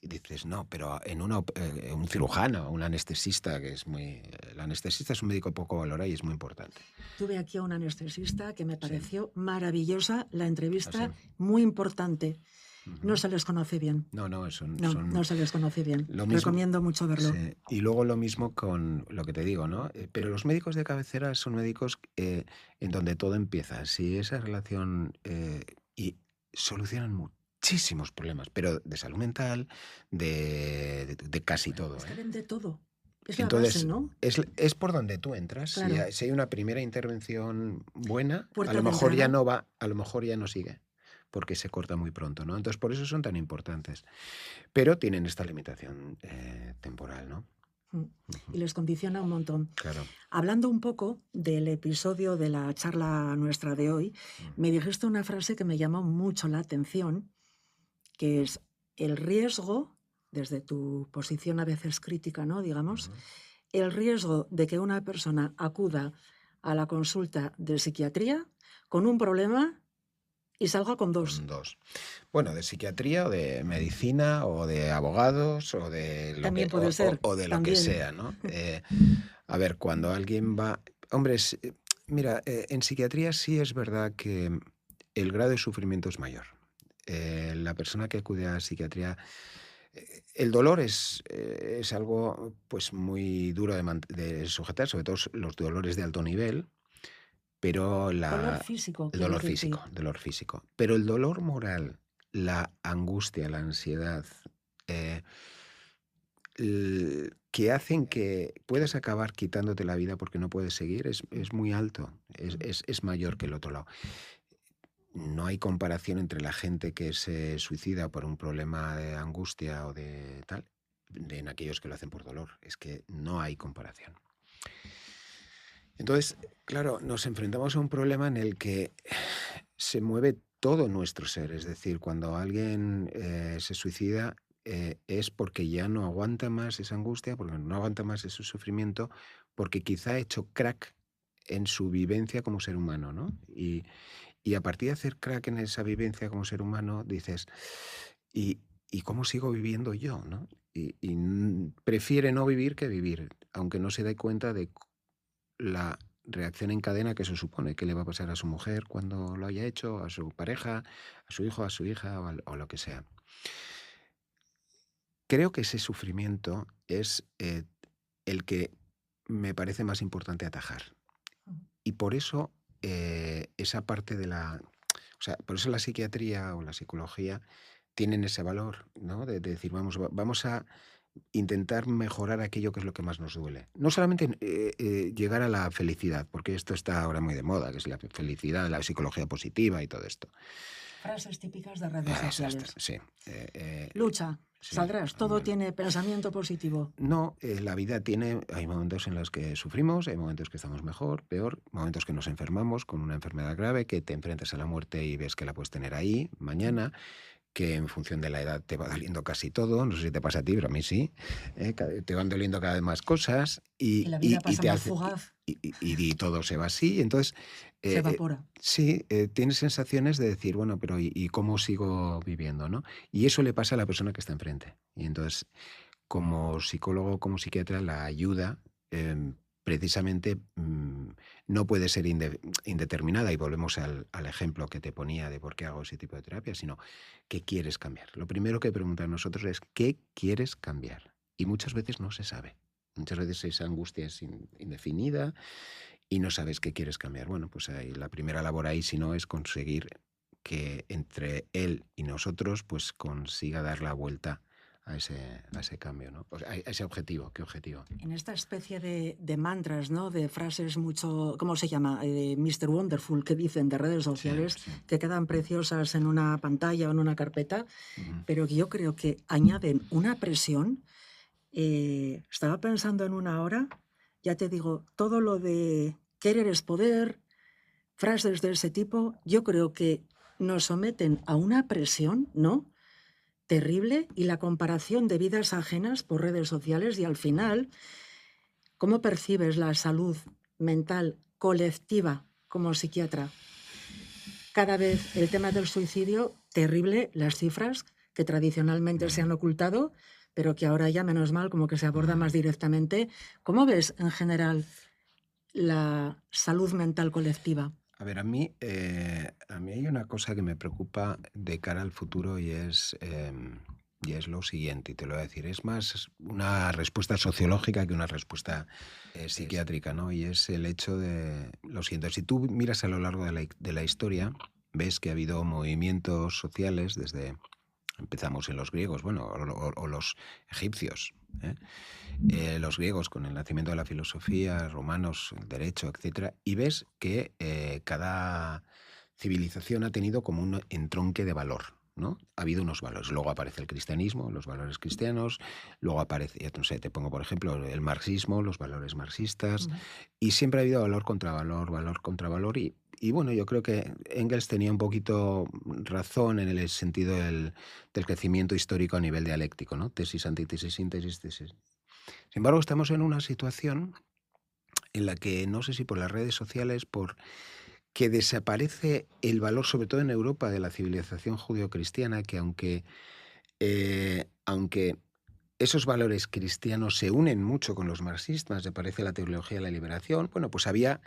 Y dices, no, pero en un cirujano, un anestesista, que es muy... El anestesista es un médico poco valorado y es muy importante. Tuve aquí a un anestesista que me pareció maravillosa la entrevista, muy importante. No se les conoce bien. No se les conoce bien. Recomiendo mucho verlo. Sí. Y luego lo mismo con lo que te digo, ¿no? Pero los médicos de cabecera son médicos en donde todo empieza. Si esa relación... y solucionan muchísimos problemas, pero de salud mental, de casi todo. Es que ven de todo. Es entonces, la base, ¿no? Es por donde tú entras. Claro. Si hay una primera intervención buena, Puerta a lo mejor de ya entrada. no va, a lo mejor ya no sigue, porque se corta muy pronto, ¿no? Entonces, por eso son tan importantes. Pero tienen esta limitación temporal, ¿no? Y les condiciona un montón. Claro. Hablando un poco del episodio de la charla nuestra de hoy, me dijiste una frase que me llamó mucho la atención, que es el riesgo, desde tu posición a veces crítica, ¿no? Digamos, el riesgo de que una persona acuda a la consulta de psiquiatría con un problema y salga con 2. Con 2. Bueno, de psiquiatría, o de medicina, o de abogados, o de lo También que, puede ser. O de lo También. que sea, ¿no? A ver, cuando alguien va... Hombre, mira, en psiquiatría sí es verdad que el grado de sufrimiento es mayor. La persona que acude a psiquiatría... El dolor es algo pues muy duro de sujetar, sobre todo los dolores de alto nivel, pero dolor físico. El dolor físico. Pero el dolor moral, la angustia, la ansiedad, que hacen que puedas acabar quitándote la vida porque no puedes seguir, es muy alto, es mayor que el otro lado. No hay comparación entre la gente que se suicida por un problema de angustia o de tal, en aquellos que lo hacen por dolor. Es que no hay comparación. Entonces, claro, nos enfrentamos a un problema en el que se mueve todo nuestro ser. Es decir, cuando alguien se suicida es porque ya no aguanta más esa angustia, porque no aguanta más ese sufrimiento, porque quizá ha hecho crack en su vivencia como ser humano, ¿no? Y a partir de hacer crack en esa vivencia como ser humano, dices, ¿y cómo sigo viviendo yo, no? Y prefiere no vivir que vivir, aunque no se dé cuenta de la reacción en cadena que se supone que le va a pasar a su mujer cuando lo haya hecho, a su pareja, a su hijo, a su hija o lo que sea. Creo que ese sufrimiento es el que me parece más importante atajar. Y por eso esa parte de o sea, por eso la psiquiatría o la psicología tienen ese valor, ¿no? De decir, vamos a intentar mejorar aquello que es lo que más nos duele. No solamente llegar a la felicidad, porque esto está ahora muy de moda, que es la felicidad, la psicología positiva y todo esto. Frases típicas de redes sociales. Sí. Lucha. Sí. Saldrás, todo tiene pensamiento positivo. No, la vida hay momentos en los que sufrimos, hay momentos que estamos mejor, peor, momentos que nos enfermamos con una enfermedad grave, que te enfrentas a la muerte y ves que la puedes tener ahí mañana, que en función de la edad te va doliendo casi todo, no sé si te pasa a ti, pero a mí sí, te van doliendo cada vez más cosas Y la vida pasa más fugaz. y todo se va así, entonces Se evapora. sí, tienes sensaciones de decir, bueno, pero ¿y cómo sigo viviendo, no? Y eso le pasa a la persona que está enfrente. Y entonces, como psicólogo, como psiquiatra, la ayuda precisamente no puede ser indeterminada, y volvemos al ejemplo que te ponía de por qué hago ese tipo de terapia, sino ¿qué quieres cambiar? Lo primero que preguntan nosotros es ¿qué quieres cambiar? Y muchas veces no se sabe. Muchas veces esa angustia es indefinida y no sabes qué quieres cambiar. Bueno, pues ahí, la primera labor ahí, si no, es conseguir que entre él y nosotros pues consiga dar la vuelta a ese cambio, ¿no? O sea, a ese objetivo. ¿Qué objetivo? En esta especie de mantras, ¿no? De frases mucho, ¿cómo se llama? Mr. Wonderful, que dicen de redes sociales, sí. Que quedan preciosas en una pantalla o en una carpeta, pero que yo creo que añaden una presión. Estaba pensando en una hora, ya te digo, todo lo de querer es poder, frases de ese tipo, yo creo que nos someten a una presión, ¿no? Terrible, y la comparación de vidas ajenas por redes sociales, y al final, ¿cómo percibes la salud mental colectiva como psiquiatra? Cada vez el tema del suicidio, terrible, las cifras que tradicionalmente se han ocultado, pero que ahora ya, menos mal, como que se aborda más directamente. ¿Cómo ves en general la salud mental colectiva? A ver, a mí hay una cosa que me preocupa de cara al futuro y es lo siguiente, y te lo voy a decir, es más una respuesta sociológica que una respuesta psiquiátrica, ¿no? Y es el hecho de, lo siguiente, si tú miras a lo largo de la historia, ves que ha habido movimientos sociales desde... Empezamos en los griegos, bueno, o los egipcios, los griegos con el nacimiento de la filosofía, romanos, el derecho, etcétera, y ves que cada civilización ha tenido como un entronque de valor, ¿no? Ha habido unos valores. Luego aparece el cristianismo, los valores cristianos, luego aparece, ya no sé, te pongo por ejemplo el marxismo, los valores marxistas, y siempre ha habido valor contra valor, y bueno, yo creo que Engels tenía un poquito razón en el sentido del crecimiento histórico a nivel dialéctico, ¿no? Tesis, antítesis, síntesis, tesis. Sin embargo, estamos en una situación en la que, no sé si por las redes sociales, por que desaparece el valor, sobre todo en Europa, de la civilización judio-cristiana, que aunque esos valores cristianos se unen mucho con los marxistas, me parece la teología de la liberación, bueno, pues había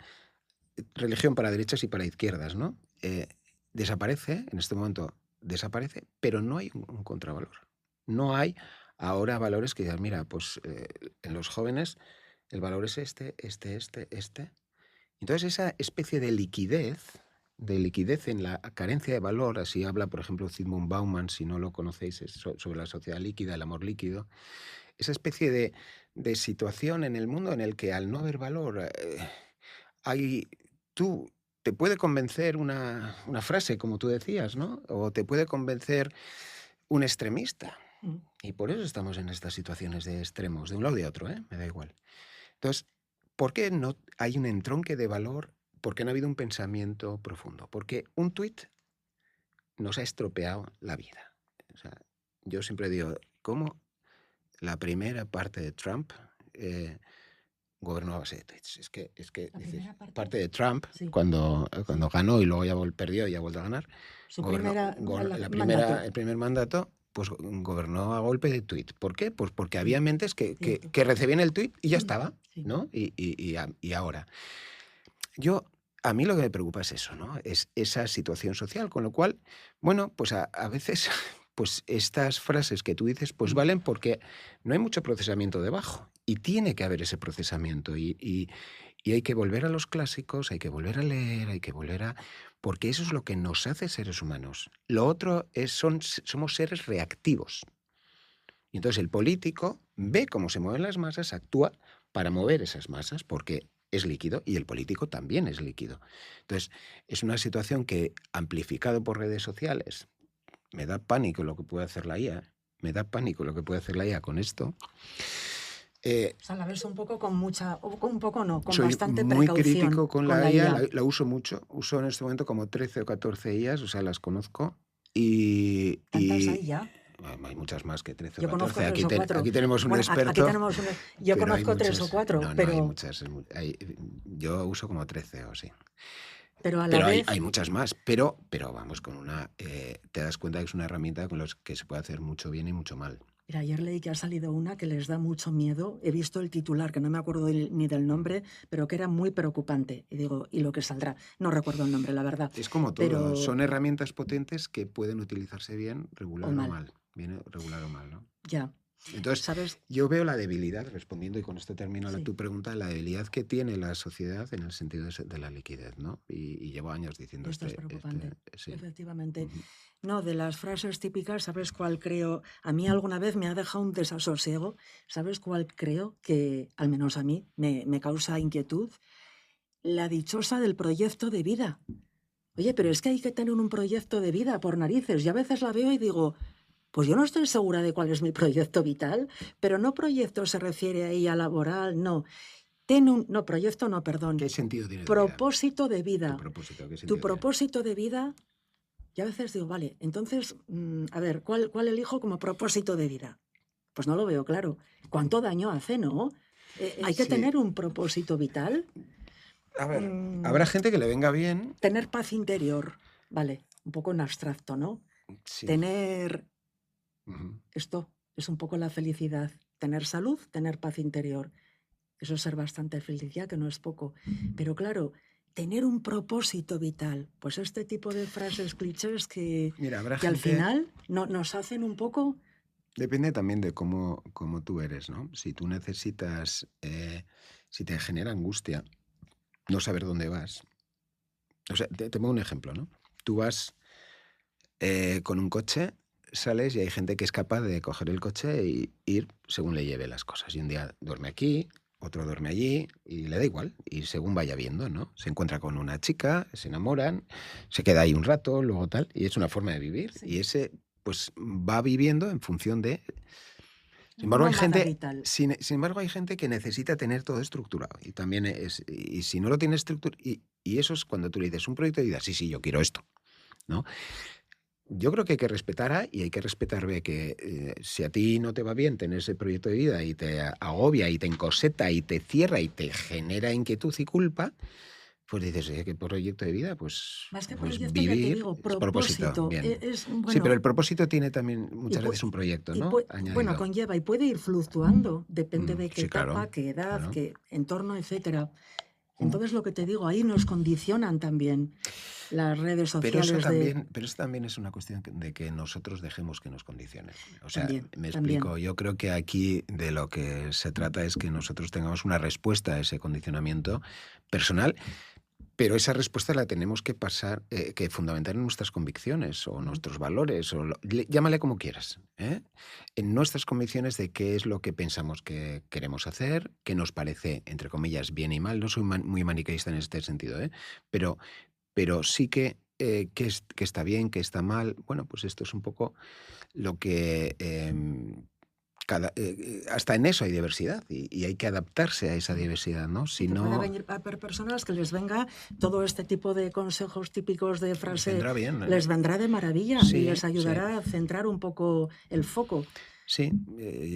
religión para derechas y para izquierdas, ¿no? Desaparece, en este momento desaparece, pero no hay un contravalor. No hay ahora valores que digan, mira, pues en los jóvenes el valor es este. Entonces esa especie de liquidez en la carencia de valor, así habla, por ejemplo, Zygmunt Bauman, si no lo conocéis, es sobre la sociedad líquida, el amor líquido, esa especie de situación en el mundo en el que al no haber valor, tú te puede convencer una frase, como tú decías, ¿no? O te puede convencer un extremista. Y por eso estamos en estas situaciones de extremos, de un lado y de otro, me da igual. Entonces, ¿por qué no hay un entronque de valor? ¿Por qué no ha habido un pensamiento profundo? Porque un tuit nos ha estropeado la vida. O sea, yo siempre digo, ¿cómo la primera parte de Trump gobernó a base de tweets? Es que dices, parte de Trump, sí, cuando ganó y luego ya perdió y ha vuelto a ganar, el primer mandato, pues gobernó a golpe de tuit. ¿Por qué? Pues porque había mentes que recibían el tuit y ya estaba, ¿no? Y ahora. A mí lo que me preocupa es eso, ¿no? Es esa situación social, con lo cual, bueno, pues a veces pues estas frases que tú dices pues valen porque no hay mucho procesamiento debajo y tiene que haber ese procesamiento y hay que volver a los clásicos, hay que volver a leer, hay que volver a... porque eso es lo que nos hace seres humanos. Lo otro es somos seres reactivos. Y entonces el político ve cómo se mueven las masas, actúa para mover esas masas porque es líquido y el político también es líquido. Entonces es una situación que, amplificado por redes sociales, me da pánico lo que puede hacer la IA. me da pánico lo que puede hacer la IA con esto. O sea, la ves un poco con soy bastante muy precaución crítico con la IA. La uso mucho. Uso en este momento como 13 o 14 IAs, o sea, las conozco. Y, ¿Tantas hay ya? Hay muchas más que 13 o 14. Yo conozco 3 o 4. Aquí tenemos un experto. Aquí tenemos yo conozco 3 o 4. No, pero... hay muchas. Yo uso como 13 o sí. Pero a la vez... hay muchas más. Pero vamos, con una... te das cuenta que es una herramienta con la que se puede hacer mucho bien y mucho mal. Mira, ayer leí que ha salido una que les da mucho miedo. He visto el titular, que no me acuerdo ni del nombre, pero que era muy preocupante. Y digo, ¿y lo que saldrá? No recuerdo el nombre, la verdad. Es como todo. Pero... son herramientas potentes que pueden utilizarse bien, regular o mal. Bien, regular o mal, ¿no? Ya. Entonces, ¿sabes? Yo veo la debilidad, respondiendo, y con esto termino tu pregunta, la debilidad que tiene la sociedad en el sentido de la liquidez, ¿no? Y llevo años diciendo esto. Esto es preocupante, sí. Efectivamente. No, de las frases típicas, ¿sabes cuál creo? A mí alguna vez me ha dejado un desasosiego. ¿Sabes cuál creo que, al menos a mí, me causa inquietud? La dichosa del proyecto de vida. Oye, pero es que hay que tener un proyecto de vida por narices. Yo a veces la veo y digo... Pues yo no estoy segura de cuál es mi proyecto vital, pero no proyecto se refiere ahí a laboral, no. No, proyecto no, perdón. ¿Qué sentido tiene propósito de vida? ¿Tu propósito? Tu propósito de vida, y a veces digo, vale, entonces, a ver, ¿cuál elijo como propósito de vida? Pues no lo veo claro. ¿Cuánto daño hace, no? ¿Hay que tener un propósito vital? A ver, habrá gente que le venga bien. Tener paz interior, vale, un poco en abstracto, ¿no? Sí. Tener... Esto es un poco la felicidad. Tener salud, tener paz interior. Eso es ser bastante feliz, ya que no es poco. Pero claro, tener un propósito vital. Pues este tipo de frases clichés que al final nos hacen un poco... Depende también de cómo tú eres, ¿no? Si tú necesitas... si te genera angustia no saber dónde vas. O sea, te pongo un ejemplo, ¿no? Tú vas con un coche... sales y hay gente que es capaz de coger el coche y ir según le lleve las cosas. Y un día duerme aquí, otro duerme allí y le da igual. Y según vaya viendo, ¿no? Se encuentra con una chica, se enamoran, se queda ahí un rato, luego tal. Y es una forma de vivir. Sí. Y ese pues va viviendo en función de... Sin embargo, hay gente que necesita tener todo estructurado. Y también y si no lo tiene estructurado... Y eso es cuando tú le dices un proyecto de vida. Sí, yo quiero esto, ¿no? Yo creo que hay que respetar y hay que respetar que si a ti no te va bien tener ese proyecto de vida y te agobia y te encoseta y te cierra y te genera inquietud y culpa, pues dices, ¿qué proyecto de vida? Pues, más que proyecto, vivir, ya te digo, propósito. Bien. Sí, pero el propósito tiene también muchas veces un proyecto, ¿no? Bueno, conlleva y puede ir fluctuando, depende de qué etapa, claro, qué edad, qué entorno, etcétera. Entonces, lo que te digo, ahí nos condicionan también las redes sociales. Pero eso también es una cuestión de que nosotros dejemos que nos condicionen. O sea, me explico. También. Yo creo que aquí de lo que se trata es que nosotros tengamos una respuesta a ese condicionamiento personal, pero esa respuesta la tenemos que que fundamentar en nuestras convicciones o nuestros valores, llámale como quieras, ¿eh? En nuestras convicciones de qué es lo que pensamos que queremos hacer, qué nos parece, entre comillas, bien y mal. No soy muy maniqueísta en este sentido, ¿eh? Pero sí que está bien, que está mal. Bueno, pues esto es un poco lo que... hasta en eso hay diversidad y hay que adaptarse a esa diversidad, ¿no? Si no... Puede venir a personas que les venga todo este tipo de consejos típicos de frase... vendrá bien, ¿eh? Les vendrá de maravilla y les ayudará a centrar un poco el foco. Sí.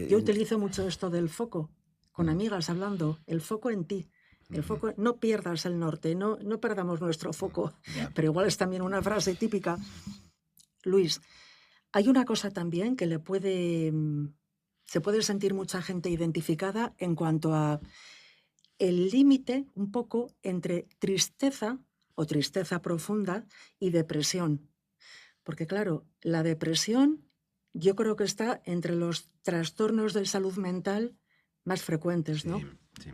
Yo utilizo mucho esto del foco, con amigas hablando, el foco en ti. El foco, no pierdas el norte, no perdamos nuestro foco, pero igual es también una frase típica. Luis, hay una cosa también que se puede sentir mucha gente identificada en cuanto a el límite un poco entre tristeza o tristeza profunda y depresión. Porque claro, la depresión yo creo que está entre los trastornos de salud mental más frecuentes, ¿no? Sí.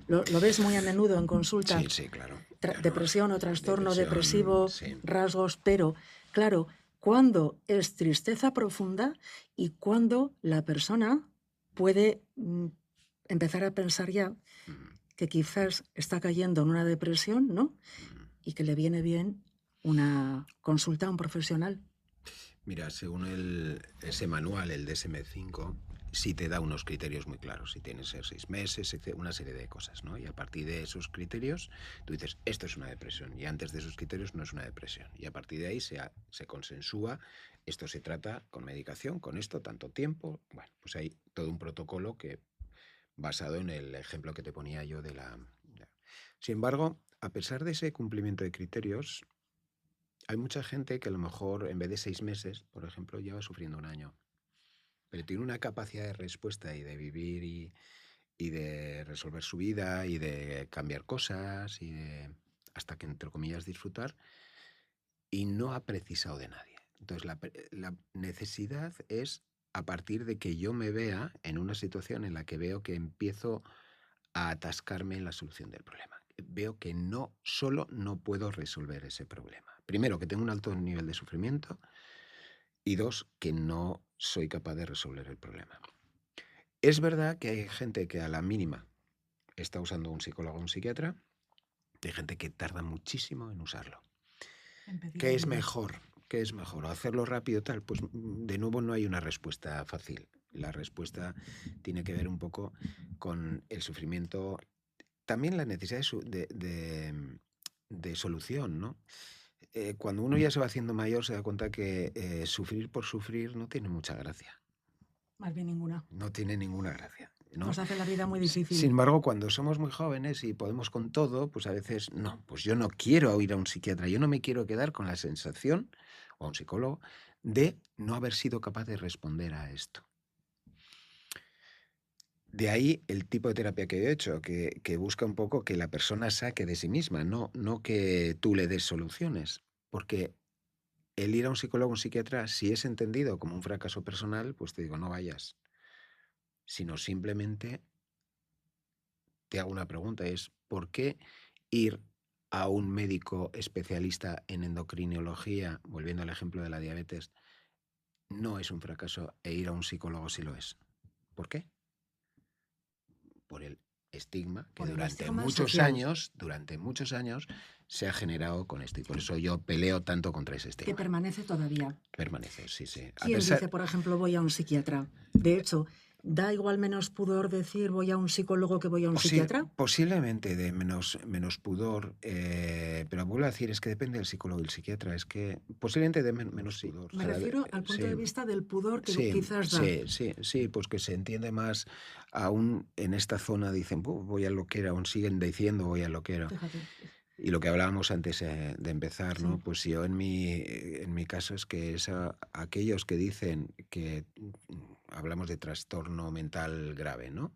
Lo ves muy a menudo en consulta. Sí, claro. Depresión o trastorno depresivo, rasgos, pero claro, cuando es tristeza profunda y cuando la persona puede empezar a pensar ya que quizás está cayendo en una depresión, ¿no? Y que le viene bien una consulta a un profesional. Mira, según ese manual, el DSM-5, sí te da unos criterios muy claros. Si tienes 6 meses, una serie de cosas, ¿no? Y a partir de esos criterios, tú dices, esto es una depresión. Y antes de esos criterios no es una depresión. Y a partir de ahí se consensúa, esto se trata con medicación, con esto, tanto tiempo. Bueno, pues hay todo un protocolo que basado en el ejemplo que te ponía yo de la... Sin embargo, a pesar de ese cumplimiento de criterios, hay mucha gente que a lo mejor en vez de 6 meses, por ejemplo, lleva sufriendo 1 año. Pero tiene una capacidad de respuesta y de vivir y de resolver su vida y de cambiar cosas y de, hasta que, entre comillas, disfrutar, y no ha precisado de nadie. Entonces, la necesidad es a partir de que yo me vea en una situación en la que veo que empiezo a atascarme en la solución del problema. Veo que solo no puedo resolver ese problema. Primero, que tengo un alto nivel de sufrimiento y 2, que no soy capaz de resolver el problema. Es verdad que hay gente que a la mínima está usando un psicólogo o un psiquiatra, y hay gente que tarda muchísimo en usarlo. ¿Qué es mejor? ¿Qué es mejor? ¿O hacerlo rápido tal? Pues de nuevo no hay una respuesta fácil. La respuesta tiene que ver un poco con el sufrimiento, también la necesidad de solución, ¿no? Cuando uno ya se va haciendo mayor se da cuenta que sufrir por sufrir no tiene mucha gracia. Más bien ninguna. No tiene ninguna gracia, ¿no? Nos hace la vida muy difícil. Sin embargo, cuando somos muy jóvenes y podemos con todo, pues a veces, no, pues yo no quiero ir a un psiquiatra, yo no me quiero quedar con la sensación, o a un psicólogo, de no haber sido capaz de responder a esto. De ahí el tipo de terapia que he hecho, que busca un poco que la persona saque de sí misma, no que tú le des soluciones. Porque el ir a un psicólogo o un psiquiatra, si es entendido como un fracaso personal, pues te digo, no vayas. Sino simplemente te hago una pregunta, es ¿por qué ir a un médico especialista en endocrinología, volviendo al ejemplo de la diabetes, no es un fracaso e ir a un psicólogo sí lo es? ¿Por qué? Por el estigma que durante muchos años se ha generado con esto. Y por eso yo peleo tanto contra ese estigma. Que permanece todavía. Permanece, sí, sí. ¿Quién dice, por ejemplo, voy a un psiquiatra? De hecho, ¿da igual menos pudor decir voy a un psicólogo que voy a un psiquiatra? Posiblemente de menos pudor, pero vuelvo a decir, es que depende del psicólogo y el psiquiatra, es que posiblemente de menos pudor. Me refiero al punto de vista del pudor que quizás da. Sí, pues que se entiende más, aún en esta zona dicen, voy a loquera, aún siguen diciendo voy a loquera. Fíjate. Y lo que hablábamos antes de empezar, ¿no? Pues yo en mi caso es que aquellos que dicen que hablamos de trastorno mental grave, ¿no?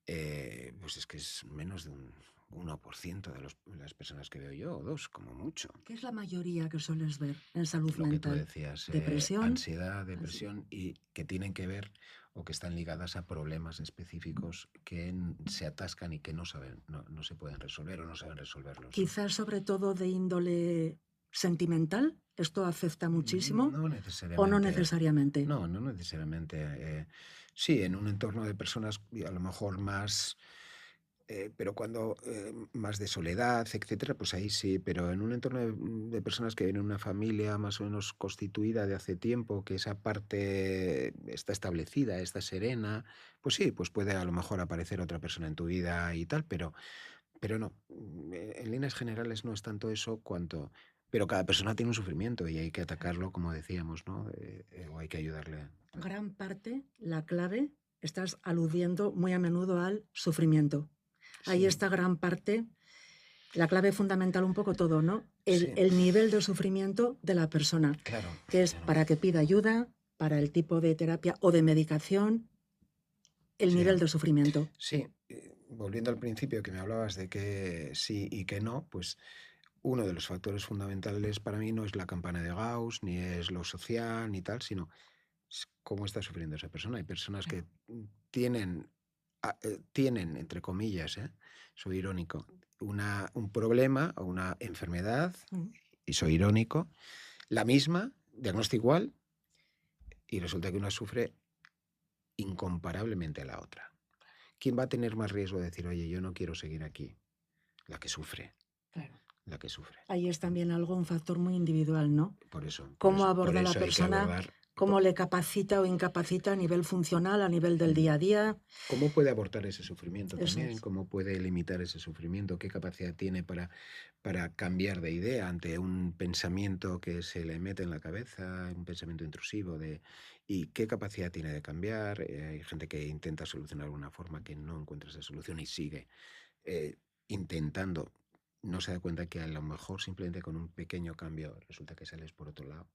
Pues es que es menos de un 1% de las personas que veo yo, o 2, como mucho. ¿Qué es la mayoría que sueles ver en salud mental? Lo que tú decías, depresión, ansiedad, depresión, y que tienen que ver o que están ligadas a problemas específicos que se atascan y que no se pueden resolver o no saben resolverlos. Quizás sobre todo de índole sentimental, ¿esto afecta muchísimo? No necesariamente. ¿O no necesariamente? No necesariamente. Sí, en un entorno de personas a lo mejor más... pero cuando más de soledad, etcétera, pues ahí sí, pero en un entorno de personas que vienen de una familia más o menos constituida de hace tiempo, que esa parte está establecida, está serena, pues sí, pues puede a lo mejor aparecer otra persona en tu vida y tal, pero no, en líneas generales no es tanto eso cuanto... Pero cada persona tiene un sufrimiento y hay que atacarlo, como decíamos, ¿no? O hay que ayudarle. Gran parte, la clave, estás aludiendo muy a menudo al sufrimiento. Ahí está gran parte, la clave fundamental un poco todo, ¿no? El nivel de sufrimiento de la persona. Claro. Que es para que pida ayuda, para el tipo de terapia o de medicación, el nivel de sufrimiento. Sí, volviendo al principio que me hablabas de que sí y que no, pues uno de los factores fundamentales para mí no es la campana de Gauss, ni es lo social, ni tal, sino cómo está sufriendo esa persona. Hay personas que tienen, entre comillas, soy irónico, un problema o una enfermedad, y soy irónico, la misma, diagnóstico igual, y resulta que una sufre incomparablemente a la otra. ¿Quién va a tener más riesgo de decir, oye, yo no quiero seguir aquí? La que sufre. Claro. la que sufre. Ahí es también un factor muy individual, ¿no? Por eso. Cómo aborda la persona, cómo le capacita o incapacita a nivel funcional, a nivel del día a día. ¿Cómo puede abortar ese sufrimiento también? ¿Cómo puede limitar ese sufrimiento? ¿Qué capacidad tiene para cambiar de idea ante un pensamiento que se le mete en la cabeza, un pensamiento intrusivo? ¿Y qué capacidad tiene de cambiar? Hay gente que intenta solucionar de una forma que no encuentra esa solución y sigue intentando. No se da cuenta que a lo mejor simplemente con un pequeño cambio resulta que sales por otro lado.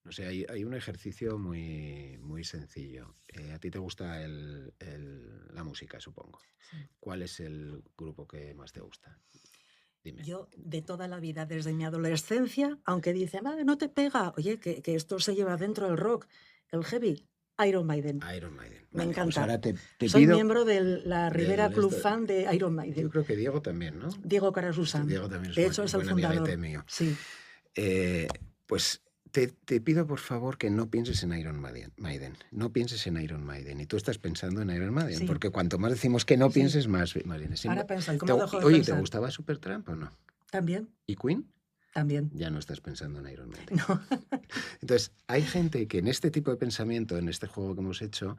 No sé, hay un ejercicio muy, muy sencillo. A ti te gusta la música, supongo. Sí. ¿Cuál es el grupo que más te gusta? Dime. Yo, de toda la vida, desde mi adolescencia, aunque dicen, no te pega, oye, que esto se lleva dentro del rock, el heavy, Iron Maiden. Iron Maiden. Me encanta. Pues ahora te Soy pido miembro de la Rivera Club Fan de Iron Maiden. Yo creo que Diego también, ¿no? Diego Carasusan. Diego también es de hecho, es el fundador. Mío. Sí. Pues te pido, por favor, que no pienses en Iron Maiden. No pienses en Iron Maiden. Y tú estás pensando en Iron Maiden, sí. Porque cuanto más decimos que no pienses, más vienes. Ahora pienso, ¿cómo dejo de Oye, pensar? ¿te gustaba Supertramp o no? También. ¿Y Queen? También. Ya no estás pensando en Iron Maiden. No. Entonces, hay gente que en este tipo de pensamiento, en este juego que hemos hecho,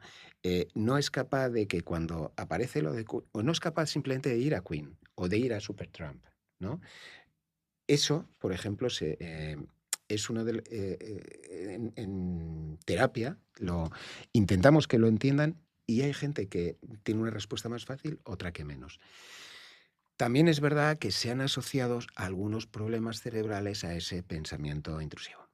no es capaz de que cuando aparece lo de Queen, o no es capaz simplemente de ir a Queen o de ir a Supertramp, ¿no? Eso, por ejemplo, es una de... en terapia intentamos que lo entiendan y hay gente que tiene una respuesta más fácil, otra que menos. También es verdad que se han asociado algunos problemas cerebrales a ese pensamiento intrusivo.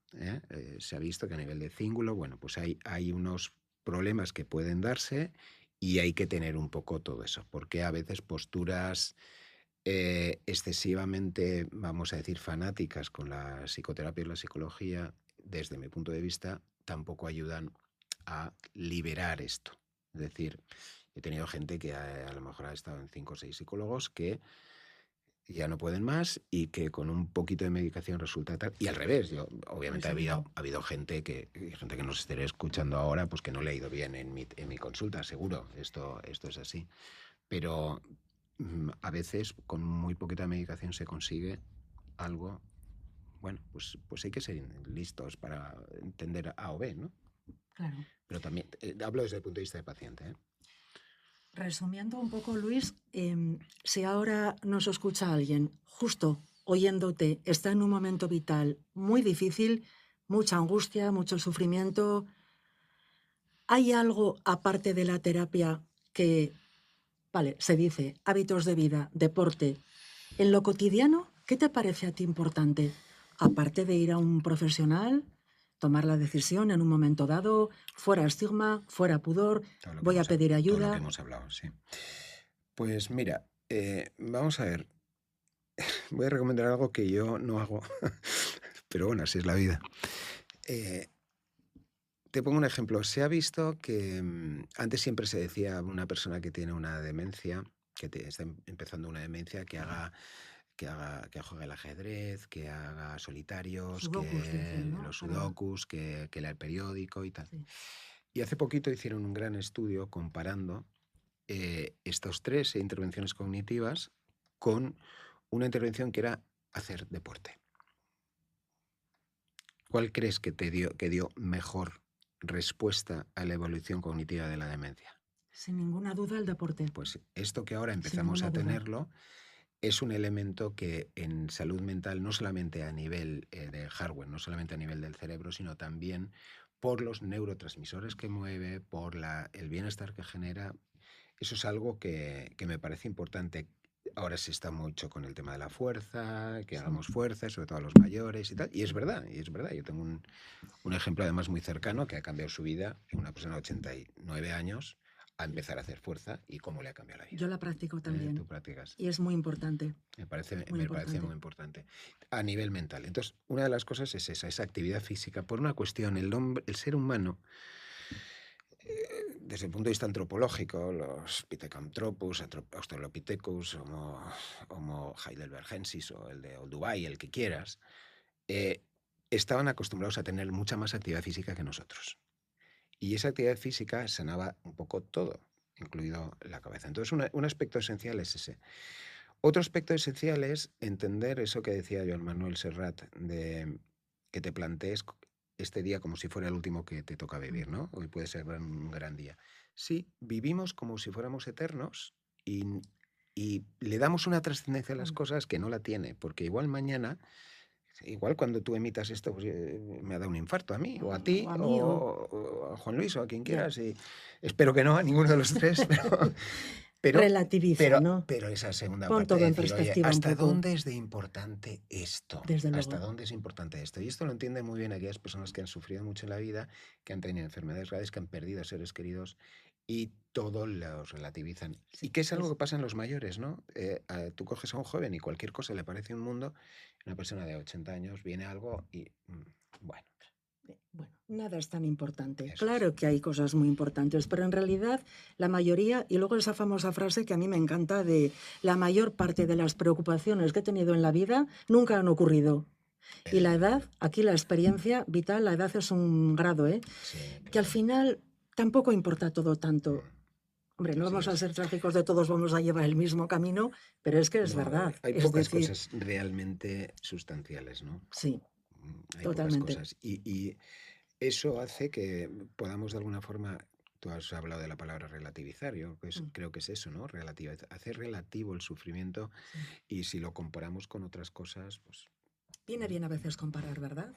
Se ha visto que a nivel de cíngulo, bueno, pues hay unos problemas que pueden darse y hay que tener un poco todo eso, porque a veces posturas excesivamente, vamos a decir, fanáticas con la psicoterapia y la psicología, desde mi punto de vista, tampoco ayudan a liberar esto. Es decir, he tenido gente que a lo mejor ha estado en 5 o 6 psicólogos que ya no pueden más y que con un poquito de medicación resulta tal. Y al revés, obviamente ha habido gente que nos esté escuchando ahora, pues que no le ha ido bien en mi consulta, seguro. Esto es así. Pero a veces con muy poquita medicación se consigue algo. Bueno, pues hay que ser listos para entender A o B, ¿no? Claro. Pero también hablo desde el punto de vista de paciente, ¿eh? Resumiendo un poco, Luis, si ahora nos escucha alguien justo oyéndote, está en un momento vital muy difícil, mucha angustia, mucho sufrimiento, ¿hay algo aparte de la terapia que, vale, se dice, hábitos de vida, deporte, en lo cotidiano, qué te parece a ti importante? Aparte de ir a un profesional, tomar la decisión en un momento dado, fuera estigma, fuera pudor, voy a pedir ayuda. Todo lo que hemos hablado, sí. Pues mira, vamos a ver. Voy a recomendar algo que yo no hago, pero bueno, así es la vida. Te pongo un ejemplo. Se ha visto que antes siempre se decía una persona que tiene una demencia, que está empezando una demencia, que juegue el ajedrez, que haga solitarios, Sudokus, dicen, ¿no? los sudokus, que lea el periódico y tal. Sí. Y hace poquito hicieron un gran estudio comparando estas 3 intervenciones cognitivas con una intervención que era hacer deporte. ¿Cuál crees que dio mejor respuesta a la evolución cognitiva de la demencia? Sin ninguna duda el deporte. Pues esto que ahora empezamos a tenerlo es un elemento que en salud mental, no solamente a nivel de hardware, no solamente a nivel del cerebro, sino también por los neurotransmisores que mueve, por el bienestar que genera. Eso es algo que me parece importante. Ahora se está mucho con el tema de la fuerza, que hagamos fuerza, sobre todo a los mayores y tal. Y es verdad. Yo tengo un ejemplo además muy cercano que ha cambiado su vida, una persona de 89 años, a empezar a hacer fuerza y cómo le ha cambiado la vida. Yo la practico también. Tú practicas. Y es muy importante. Me parece muy importante. A nivel mental. Entonces, una de las cosas es esa actividad física. Por una cuestión, el ser humano, desde el punto de vista antropológico, los Pithecanthropus, Australopithecus, Homo heidelbergensis o el de Olduvai, el que quieras, estaban acostumbrados a tener mucha más actividad física que nosotros. Y esa actividad física sanaba un poco todo, incluido la cabeza. Entonces, un aspecto esencial es ese. Otro aspecto esencial es entender eso que decía Joan Manuel Serrat, de que te plantees este día como si fuera el último que te toca vivir, ¿no? Hoy puede ser un gran día. Sí, vivimos como si fuéramos eternos y le damos una trascendencia a las cosas que no la tiene, porque igual mañana, igual cuando tú emitas esto, pues, me ha dado un infarto a mí, o a ti, o a Juan Luis, o a quien quieras, y espero que no, a ninguno de los tres, relativiza, ¿no? Pero esa segunda Pon parte todo de en decir, oye, perspectiva un ¿hasta poco. dónde es de importante esto? Desde luego. ¿Hasta dónde es importante esto? Y esto lo entienden muy bien aquellas personas que han sufrido mucho en la vida, que han tenido enfermedades graves, que han perdido seres queridos y todo los relativizan. Sí, y que es algo que pasa en los mayores, ¿no? Tú coges a un joven y cualquier cosa le parece un mundo, una persona de 80 años viene algo y, bueno. Bueno, nada es tan importante. Eso claro sí. que hay cosas muy importantes, pero en realidad la mayoría, y luego esa famosa frase que a mí me encanta de la mayor parte de las preocupaciones que he tenido en la vida nunca han ocurrido. Y la edad, aquí la experiencia vital, la edad es un grado, ¿eh? Sí, claro. Que al final tampoco importa todo tanto. Hombre, no vamos a ser trágicos de todos, vamos a llevar el mismo camino, pero es que es verdad. Hay es pocas decir, cosas realmente sustanciales, ¿no? Sí, hay totalmente. Pocas cosas. Y eso hace que podamos de alguna forma, tú has hablado de la palabra relativizar, yo pues creo que es eso, ¿no? Hacer relativo el sufrimiento y si lo comparamos con otras cosas, pues... Viene bien a veces comparar, ¿verdad?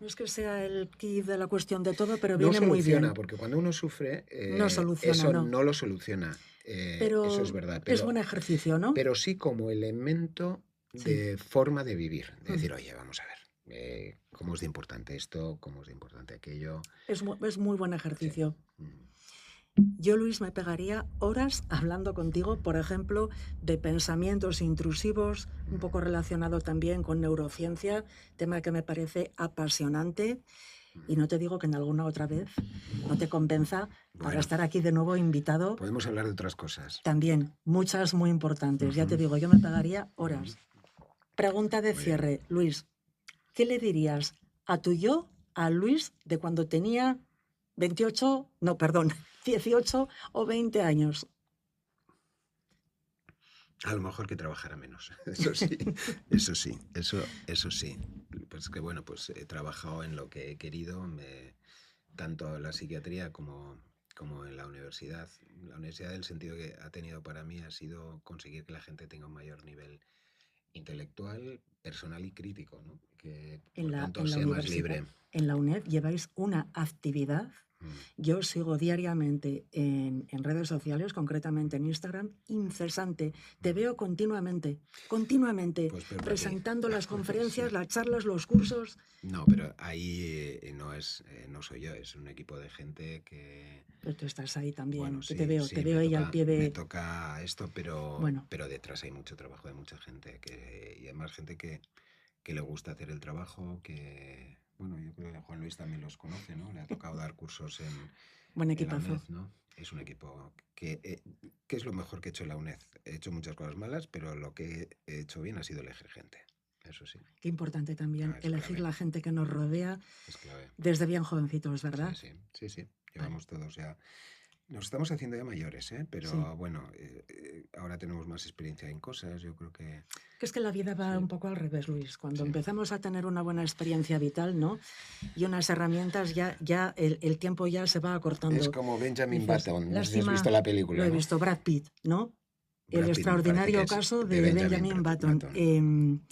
No es que sea el key de la cuestión de todo, pero No viene muy soluciona, bien. porque cuando uno sufre, No soluciona, eso no. no lo soluciona. Pero eso es verdad. es buen ejercicio, ¿no? Pero sí como elemento de forma de vivir. De decir, oye, vamos a ver, cómo es de importante esto, cómo es de importante aquello. Es muy buen ejercicio. Sí. Yo, Luis, me pegaría horas hablando contigo, por ejemplo, de pensamientos intrusivos, un poco relacionado también con neurociencia, tema que me parece apasionante. Y no te digo que en alguna otra vez no te convenza para estar aquí de nuevo invitado. Podemos hablar de otras cosas. También, muchas muy importantes. Ya te digo, yo me pegaría horas. Pregunta de cierre, Luis. ¿Qué le dirías a tu yo, a Luis, de cuando tenía 18 o 20 años? A lo mejor que trabajara menos. Eso sí. Pues que bueno, pues he trabajado en lo que he querido, tanto en la psiquiatría como en la universidad. La universidad, el sentido que ha tenido para mí ha sido conseguir que la gente tenga un mayor nivel intelectual, personal y crítico, ¿no? Que por tanto sea más libre. En la UNED lleváis una actividad. Yo sigo diariamente en redes sociales, concretamente en Instagram, incesante. Te veo continuamente, pues presentando las conferencias, las charlas, los cursos. No, pero ahí no soy yo, es un equipo de gente que... Pero tú estás ahí también, bueno, que te veo ahí al pie de... Me toca esto, pero detrás hay mucho trabajo de mucha gente, y además gente que le gusta hacer el trabajo, que... Bueno, yo creo que Juan Luis también los conoce, ¿no? Le ha tocado dar cursos en... Buen equipazo. En la UNED, ¿no? Es un equipo que es lo mejor que he hecho en la UNED. He hecho muchas cosas malas, pero lo que he hecho bien ha sido elegir gente. Eso sí. Qué importante también elegir la gente que nos rodea. Es clave. Desde bien jovencitos, ¿verdad? Sí. Llevamos todos ya... Nos estamos haciendo ya mayores, pero bueno, ahora tenemos más experiencia en cosas, yo creo que... Es que la vida va un poco al revés, Luis. Cuando empezamos a tener una buena experiencia vital, ¿no? Y unas herramientas, ya el tiempo ya se va acortando. Es como Benjamin Button, no sé si has visto la película, Lo he visto, Brad Pitt, ¿no? El extraordinario caso de Benjamin Button.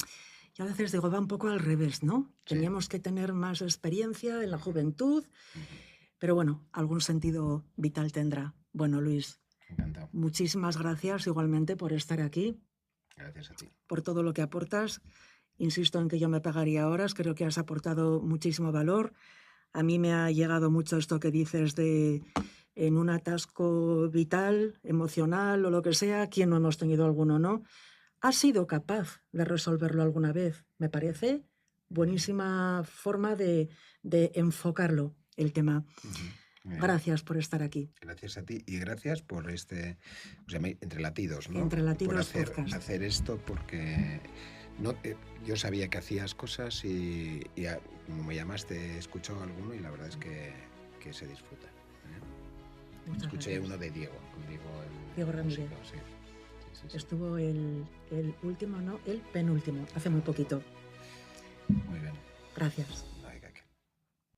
Y a veces digo, va un poco al revés, ¿no? Teníamos que tener más experiencia en la juventud, pero bueno, algún sentido vital tendrá. Bueno, Luis, encantado. Muchísimas gracias igualmente por estar aquí. Gracias a ti. Por todo lo que aportas. Insisto en que yo me pegaría horas, creo que has aportado muchísimo valor. A mí me ha llegado mucho esto que dices de en un atasco vital, emocional o lo que sea, ¿quién no hemos tenido alguno, no? ¿Has sido capaz de resolverlo alguna vez? Me parece buenísima forma de enfocarlo, el tema. Gracias por estar aquí. Gracias a ti y gracias por entre latidos, ¿no? Entre latidos por hacer esto, porque yo sabía que hacías cosas y como me llamaste, he escuchado alguno y la verdad es que se disfruta. Escuché uno de Diego, con Diego Ramírez. Sí. Estuvo el último, no, el penúltimo, hace muy poquito. Muy bien. Gracias.